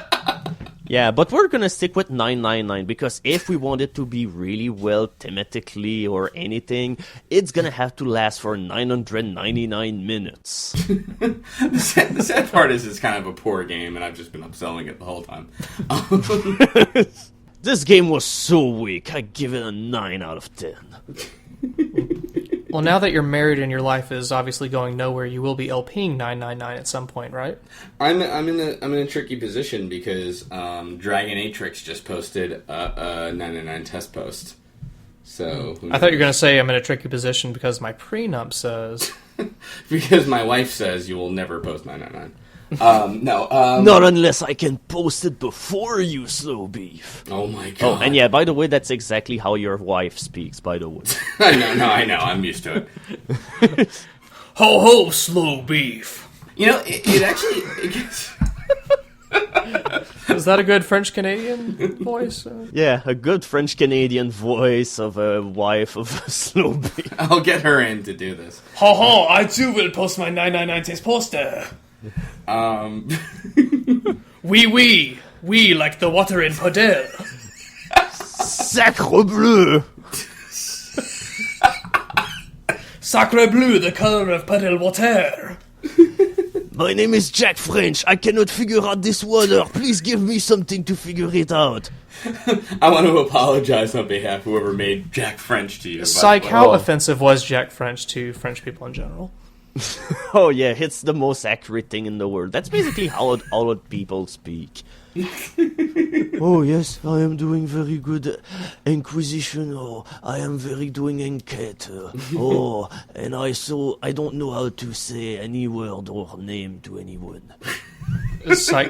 Yeah, but we're gonna stick with 999 because if we want it to be really well thematically or anything, it's gonna have to last for 999 minutes. The sad part is it's kind of a poor game, and I've just been upselling it the whole time. This game was so weak, I give it a 9 out of 10. Well, now that you're married and your life is obviously going nowhere, you will be LPing 999 at some point, right? I'm in a tricky position because Dragon Atrix just posted a 999 test post. So I thought you were going to say I'm in a tricky position because my prenup says. Because my wife says you will never post 999. No. Not unless I can post it before you, slowbeef. Oh my god. Oh, and yeah, by the way, that's exactly how your wife speaks, by the way. I know. I'm used to it. Ho ho, slowbeef. You know, it actually... Is that a good French-Canadian voice? Yeah, a good French-Canadian voice of a wife of a slowbeef. I'll get her in to do this. Ho ho, I too will post my 999 test poster. We like the water in Puddle. Sacre bleu! Sacre bleu, the color of Puddle water. My name is Jack French. I cannot figure out this water. Please give me something to figure it out. I want to apologize on behalf of whoever made Jack French to you. Psych, how offensive was Jack French to French people in general? Oh yeah, it's the most accurate thing in the world. That's basically how all people speak. Oh yes, I am doing very good Inquisition. Oh, I am very doing enquete. Oh, and I don't know how to say any word or name to anyone.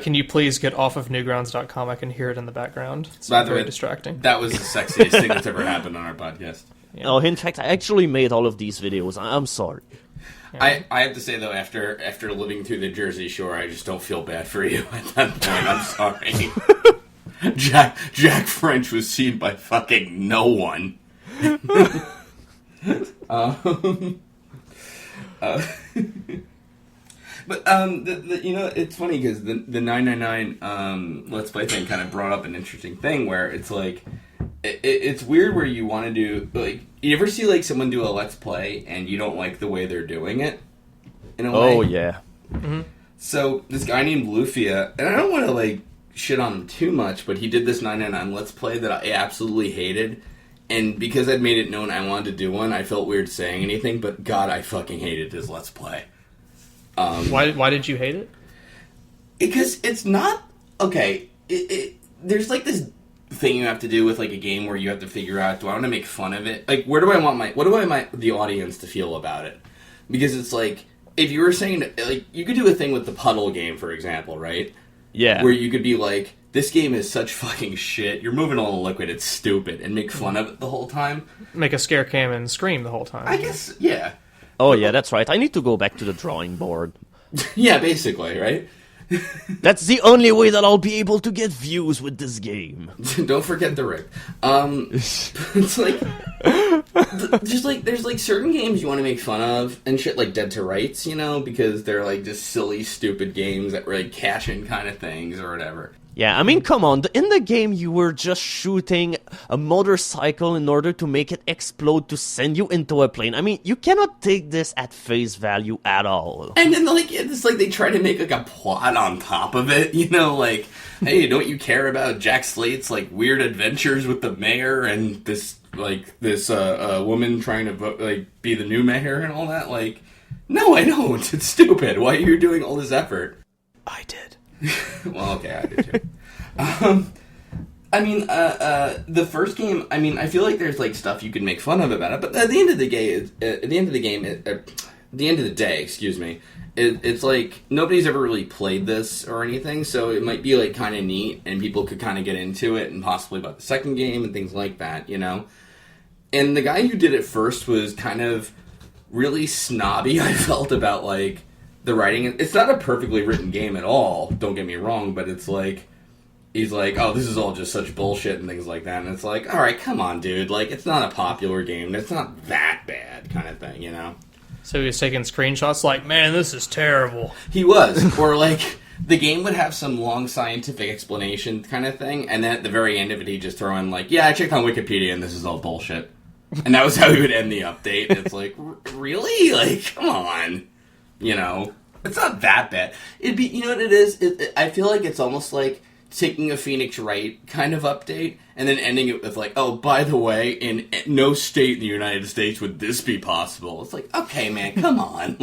Can you please get off of newgrounds.com? I can hear it in the background. It's By the very way, distracting. That was the sexiest thing that's ever happened on our podcast. Yeah. Oh, in fact, I actually made all of these videos. I'm sorry. I have to say though, after living through the Jersey Shore, I just don't feel bad for you at that point. I'm sorry. Jack French was seen by fucking no one. But it's funny because the 999 Let's Play thing kind of brought up an interesting thing where it's like it's weird where you want to do like you ever see like someone do a Let's Play and you don't like the way they're doing it in a way. Oh yeah. Mm-hmm. So this guy named Lufia, and I don't want to like shit on him too much, but he did this 999 Let's Play that I absolutely hated. And because I'd made it known I wanted to do one, I felt weird saying anything, but God, I fucking hated his Let's Play. Why did you hate it? Because it's not... Okay, there's like this thing you have to do with like a game where you have to figure out, do I want to make fun of it? Like, what do I want the audience to feel about it? Because it's like, if you were saying, like, you could do a thing with the puddle game, for example, right? Yeah. Where you could be like, this game is such fucking shit, you're moving all the liquid, it's stupid, and make fun of it the whole time. Make a scare cam and scream the whole time. I guess, yeah. Oh yeah, that's right. I need to go back to the drawing board. Yeah, basically, right? That's the only way that I'll be able to get views with this game. Don't forget the Rick. It's like, just like, there's like certain games you want to make fun of and shit like Dead to Rights, you know, because they're like just silly, stupid games that really cash in kind of things or whatever. Yeah, I mean, come on. In the game, you were just shooting a motorcycle in order to make it explode to send you into a plane. I mean, you cannot take this at face value at all. And then, like, it's like they try to make, like, a plot on top of it, you know, like, hey, don't you care about Jack Slate's, like, weird adventures with the mayor and this woman trying to, like, be the new mayor and all that? Like, no, I don't. It's stupid. Why are you doing all this effort? I did. Well, okay, I did too. The first game, I mean, I feel like there's like stuff you can make fun of about it, but at the end of the day, it's like nobody's ever really played this or anything, so it might be like kind of neat, and people could kind of get into it, and possibly about the second game and things like that, you know. And the guy who did it first was kind of really snobby. I felt about like the writing. It's not a perfectly written game at all, don't get me wrong, but it's like, he's like, oh, this is all just such bullshit and things like that, and it's like, alright, come on, dude, like, it's not a popular game, it's not that bad, kind of thing, you know? So he was taking screenshots like, man, this is terrible. He was, or like, the game would have some long scientific explanation kind of thing, and then at the very end of it, he'd just throw in like, yeah, I checked on Wikipedia and this is all bullshit. And that was how he would end the update. It's like, really? Like, come on. You know, it's not that bad. It'd be, you know what it is? I feel like it's almost like taking a Phoenix Wright kind of update and then ending it with like, oh, by the way, in no state in the United States would this be possible. It's like, okay, man, come on.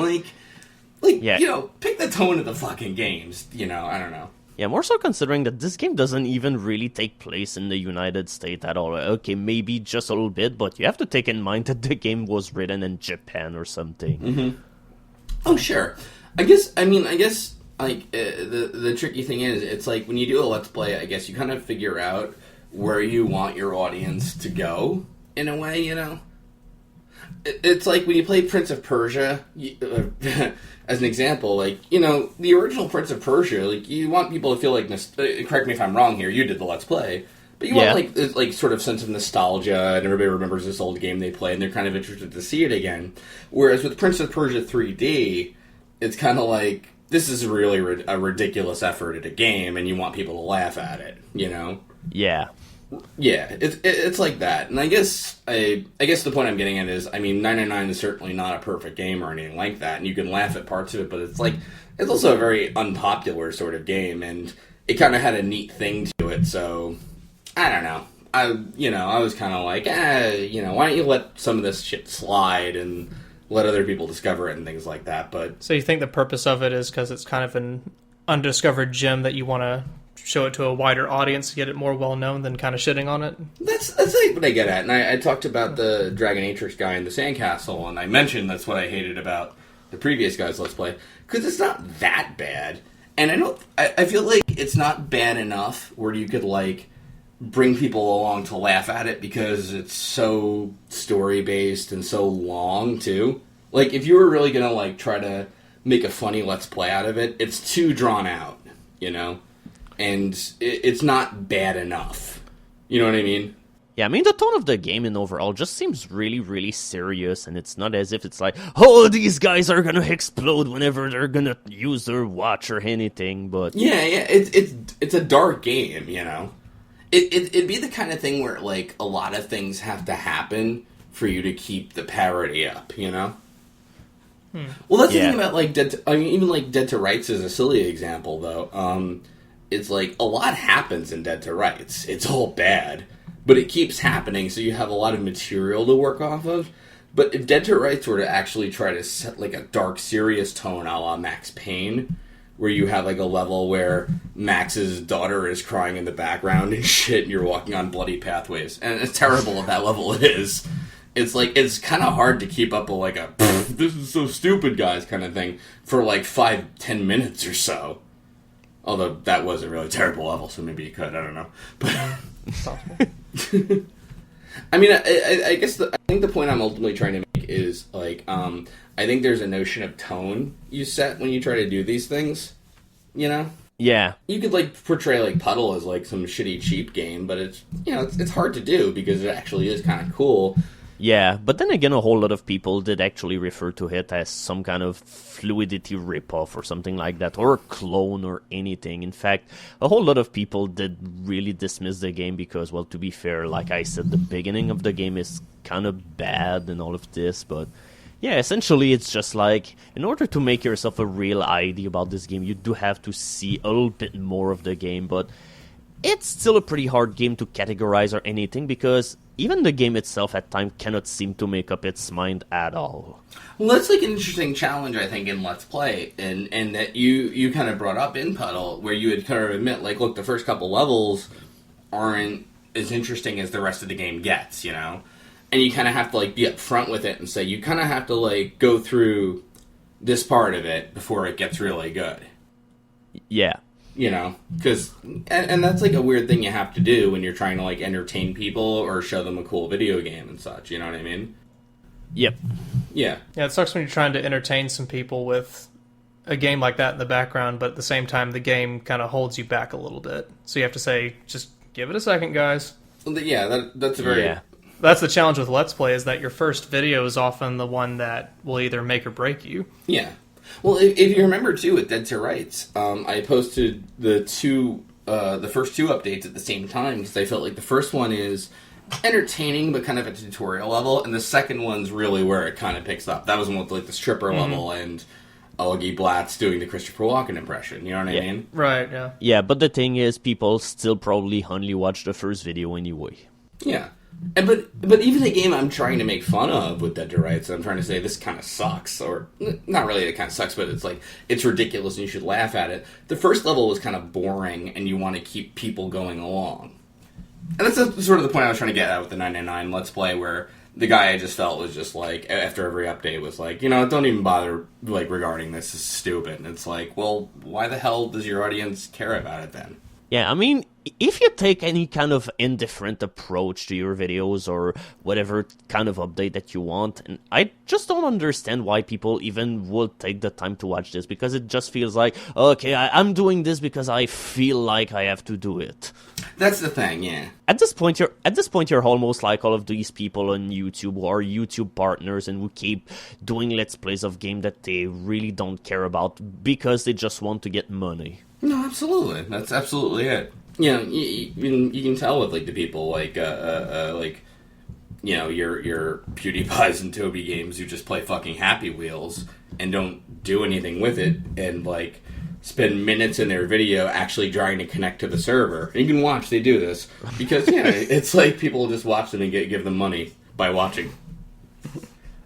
Yeah. You know, pick the tone of the fucking games. You know, I don't know. Yeah, more so considering that this game doesn't even really take place in the United States at all. Okay, maybe just a little bit, but you have to take in mind that the game was written in Japan or something. Mm-hmm. Oh, sure. I guess, like, the tricky thing is, it's like, when you do a Let's Play, I guess you kind of figure out where you want your audience to go, in a way, you know? It's like, when you play Prince of Persia, as an example, like, you know, the original Prince of Persia, like, you want people to feel like, correct me if I'm wrong here, you did the Let's Play, but you want, like, this, like, sort of sense of nostalgia, and everybody remembers this old game they played, and they're kind of interested to see it again. Whereas with Prince of Persia 3D, it's kind of like, this is really a ridiculous effort at a game, and you want people to laugh at it, you know? Yeah. Yeah, it's like that. And I guess the point I'm getting at is, I mean, 999 is certainly not a perfect game or anything like that, and you can laugh at parts of it, but it's like, it's also a very unpopular sort of game, and it kind of had a neat thing to it, so I don't know. I was kind of like, why don't you let some of this shit slide and let other people discover it and things like that. But So you think the purpose of it is because it's kind of an undiscovered gem that you want to show it to a wider audience to get it more well known than kind of shitting on it? that's like what I get at. And I talked about the Dragonatrix guy in the Sandcastle, and I mentioned that's what I hated about the previous guy's Let's Play, because it's not that bad. And I feel like it's not bad enough where you could, like, bring people along to laugh at it because it's so story-based and so long, too. Like, if you were really gonna, like, try to make a funny Let's Play out of it, it's too drawn out, you know? And it's not bad enough. You know what I mean? Yeah, I mean, the tone of the game in overall just seems really, really serious, and it's not as if it's like, oh, these guys are gonna explode whenever they're gonna use their watch or anything, but... Yeah, it's a dark game, you know? It'd be the kind of thing where, like, a lot of things have to happen for you to keep the parody up, you know? Well, that's the thing about, like, even, like, Dead to Rights is a silly example, though. It's, like, a lot happens in Dead to Rights. It's all bad. But it keeps happening, so you have a lot of material to work off of. But if Dead to Rights were to actually try to set, like, a dark, serious tone a la Max Payne, where you have, like, a level where Max's daughter is crying in the background and shit, and you're walking on bloody pathways. And it's terrible at that level it is. It's, like, it's kind of hard to keep up a, like, a, this is so stupid, guys, kind of thing for, like, 5-10 minutes or so. Although that was a really terrible level, so maybe you could, I don't know. But I mean, I guess I think the point I'm ultimately trying to make is, like, I think there's a notion of tone you set when you try to do these things, you know? Yeah. You could, like, portray, like, Puddle as, like, some shitty, cheap game, but it's, you know, it's hard to do because it actually is kind of cool. Yeah, but then again, a whole lot of people did actually refer to it as some kind of fluidity ripoff or something like that, or a clone or anything. In fact, a whole lot of people did really dismiss the game because, well, to be fair, like I said, the beginning of the game is kind of bad and all of this, but yeah, essentially it's just like, in order to make yourself a real idea about this game, you do have to see a little bit more of the game, but it's still a pretty hard game to categorize or anything because even the game itself at times cannot seem to make up its mind at all. Well, that's like an interesting challenge, I think, in Let's Play, and that you kind of brought up in Puddle, where you would kind of admit, like, look, the first couple levels aren't as interesting as the rest of the game gets, you know? And you kind of have to, like, be upfront with it and say, you kind of have to, like, go through this part of it before it gets really good. Yeah. You know, because, and that's, like, a weird thing you have to do when you're trying to, like, entertain people or show them a cool video game and such, you know what I mean? Yep. Yeah. Yeah, it sucks when you're trying to entertain some people with a game like that in the background, but at the same time, the game kind of holds you back a little bit. So you have to say, just give it a second, guys. Yeah, that's a very... Yeah. That's the challenge with Let's Play, is that your first video is often the one that will either make or break you. Yeah. Well, if you remember, too, with Dead to Rights, I posted the first two updates at the same time, because I felt like the first one is entertaining, but kind of at a tutorial level, and the second one's really where it kind of picks up. That was one with, like, the stripper level and Augie Blatz doing the Christopher Walken impression, you know what I mean? Right, yeah. Yeah, but the thing is, people still probably only watch the first video anyway. Yeah. And but even the game I'm trying to make fun of with Dead to Rights, I'm trying to say this kind of sucks, or not really it kind of sucks, but it's like, it's ridiculous and you should laugh at it. The first level was kind of boring and you want to keep people going along. And that's sort of the point I was trying to get at with the 999 Let's Play, where the guy I just felt was just like, after every update was like, you know, don't even bother, like, regarding this is stupid. And it's like, well, why the hell does your audience care about it then? Yeah, I mean, if you take any kind of indifferent approach to your videos or whatever kind of update that you want, and I just don't understand why people even will take the time to watch this, because it just feels like, okay, I'm doing this because I feel like I have to do it. That's the thing, yeah. At this point, you're almost like all of these people on YouTube who are YouTube partners and who keep doing Let's Plays of game that they really don't care about because they just want to get money. No, absolutely. That's absolutely it. You know, you can tell with, like, the people like you know, your PewDiePies and Toby Games who just play fucking Happy Wheels and don't do anything with it, and, like, spend minutes in their video actually trying to connect to the server. And you can watch, they do this. Because, yeah, it's like people just watch them and give them money by watching.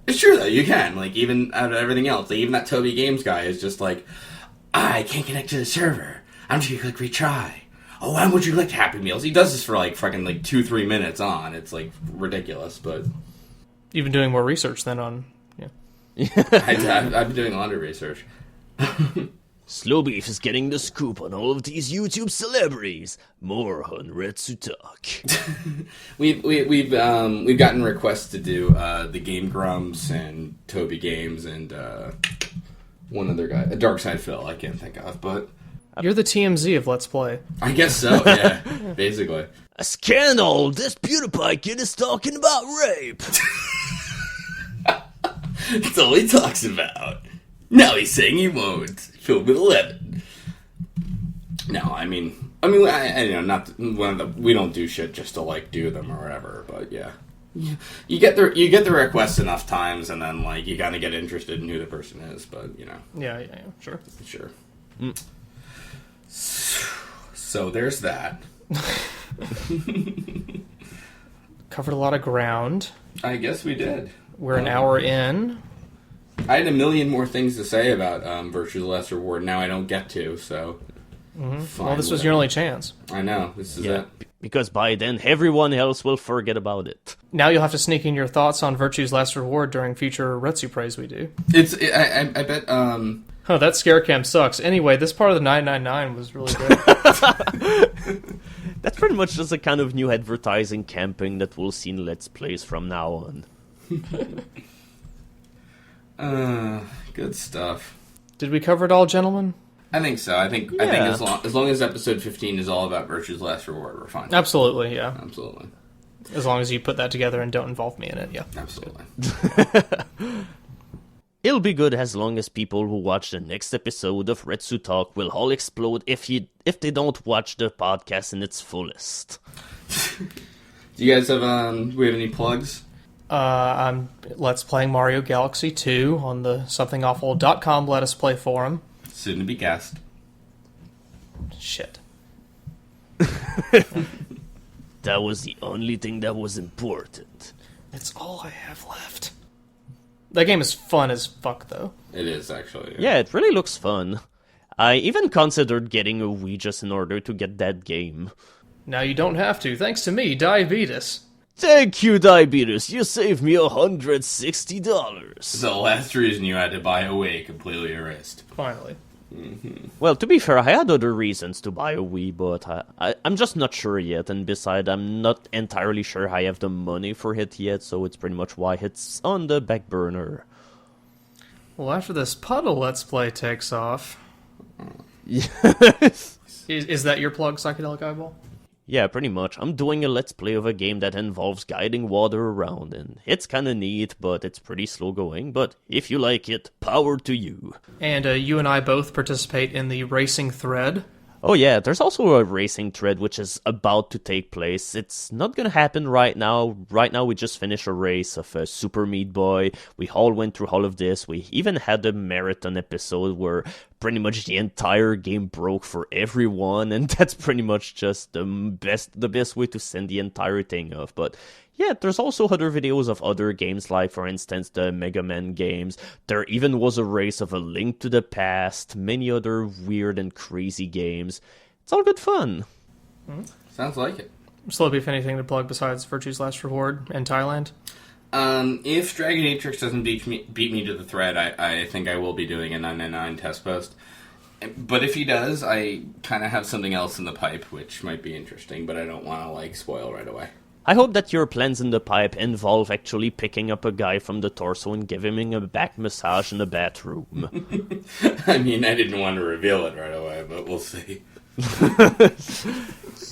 It's true though, you can. Like, even out of everything else, like, even that Toby Games guy is just like, I can't connect to the server. I'm just gonna click retry. Oh, why would you like Happy Meals? He does this for like fucking like 2-3 minutes on. It's like ridiculous, but You've been doing more research than on. Yeah. I've been doing a lot of research. Slowbeef is getting the scoop on all of these YouTube celebrities. More on Retsutalk. We've gotten requests to do the Game Grumps and Toby Games and one other guy, a Dark Side Phil. I can't think of, but You're the TMZ of Let's Play. I guess so. Yeah, basically. A scandal! This PewDiePie kid is talking about rape. That's all he talks about. Now he's saying he won't. Filled with 11. No, I mean, you know, not one of the. We don't do shit just to like do them or whatever. But yeah, you get the requests enough times, and then like you kind of get interested in who the person is. But you know, Yeah, sure. So there's that. Covered a lot of ground. I guess we did. We're an hour in. I had a million more things to say about Virtue's Last Reward. Now I don't get to, so. Fine, Well, this was your only chance. I know. This is it. Because by then, everyone else will forget about it. Now you'll have to sneak in your thoughts on Virtue's Last Reward during future retsupuraes we do. I bet. Oh, that scare cam sucks. Anyway, this part of the 999 was really good. That's pretty much just a kind of new advertising campaign that we'll see in Let's Plays from now on. Good stuff. Did we cover it all, gentlemen? I think so. I think as long as episode 15 is all about Virtue's Last Reward, we're fine. Absolutely, yeah. Absolutely. As long as you put that together and don't involve me in it, yeah. Absolutely. It'll be good as long as people who watch the next episode of Retsutalk will all explode if they don't watch the podcast in its fullest. Do you guys have do we have any plugs? I'm Let's Playing Mario Galaxy 2 on the somethingawful.com Let Us Play forum. Soon to be cast. Shit. That was the only thing that was important. It's all I have left. That game is fun as fuck, though. It is, actually. Yeah, it really looks fun. I even considered getting a Wii just in order to get that game. Now you don't have to, thanks to me, Diabetus. Thank you, Diabetus. You saved me $160. It's the last reason you had to buy a Wii completely erased. Finally. Well, to be fair, I had other reasons to buy a Wii, but I'm just not sure yet. And besides, I'm not entirely sure I have the money for it yet, so it's pretty much why it's on the back burner. Well, after this puddle Let's Play takes off... Yes. Is that your plug, Psychedelic Eyeball? Yeah, pretty much. I'm doing a Let's Play of a game that involves guiding water around, and it's kinda neat, but it's pretty slow going. But if you like it, power to you. And you and I both participate in the racing thread. Oh yeah, there's also a racing thread which is about to take place. It's not gonna happen right now. Right now we just finished a race of Super Meat Boy. We all went through all of this. We even had a marathon episode where pretty much the entire game broke for everyone, and that's pretty much just the best way to send the entire thing off. But yeah, there's also other videos of other games, like for instance the Mega Man games. There even was a race of A Link to the Past, many other weird and crazy games. It's all good fun. Sounds like it. Slowbeef, anything to plug besides Virtue's Last Reward and Thailand? If Dragonatrix doesn't beat me to the thread, I think I will be doing a 999 test post. But if he does, I kind of have something else in the pipe, which might be interesting, but I don't want to spoil right away. I hope that your plans in the pipe involve actually picking up a guy from the torso and giving him a back massage in the bathroom. I mean, I didn't want to reveal it right away, but we'll see.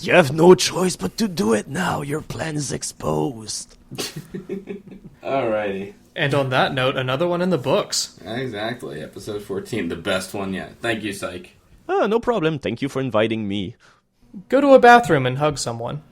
You have no choice but to do it now. Your plan is exposed. Alrighty. And on that note, another one in the books. Exactly. Episode 14, the best one yet. Thank you, Psych. Oh, no problem. Thank you for inviting me. Go to a bathroom and hug someone.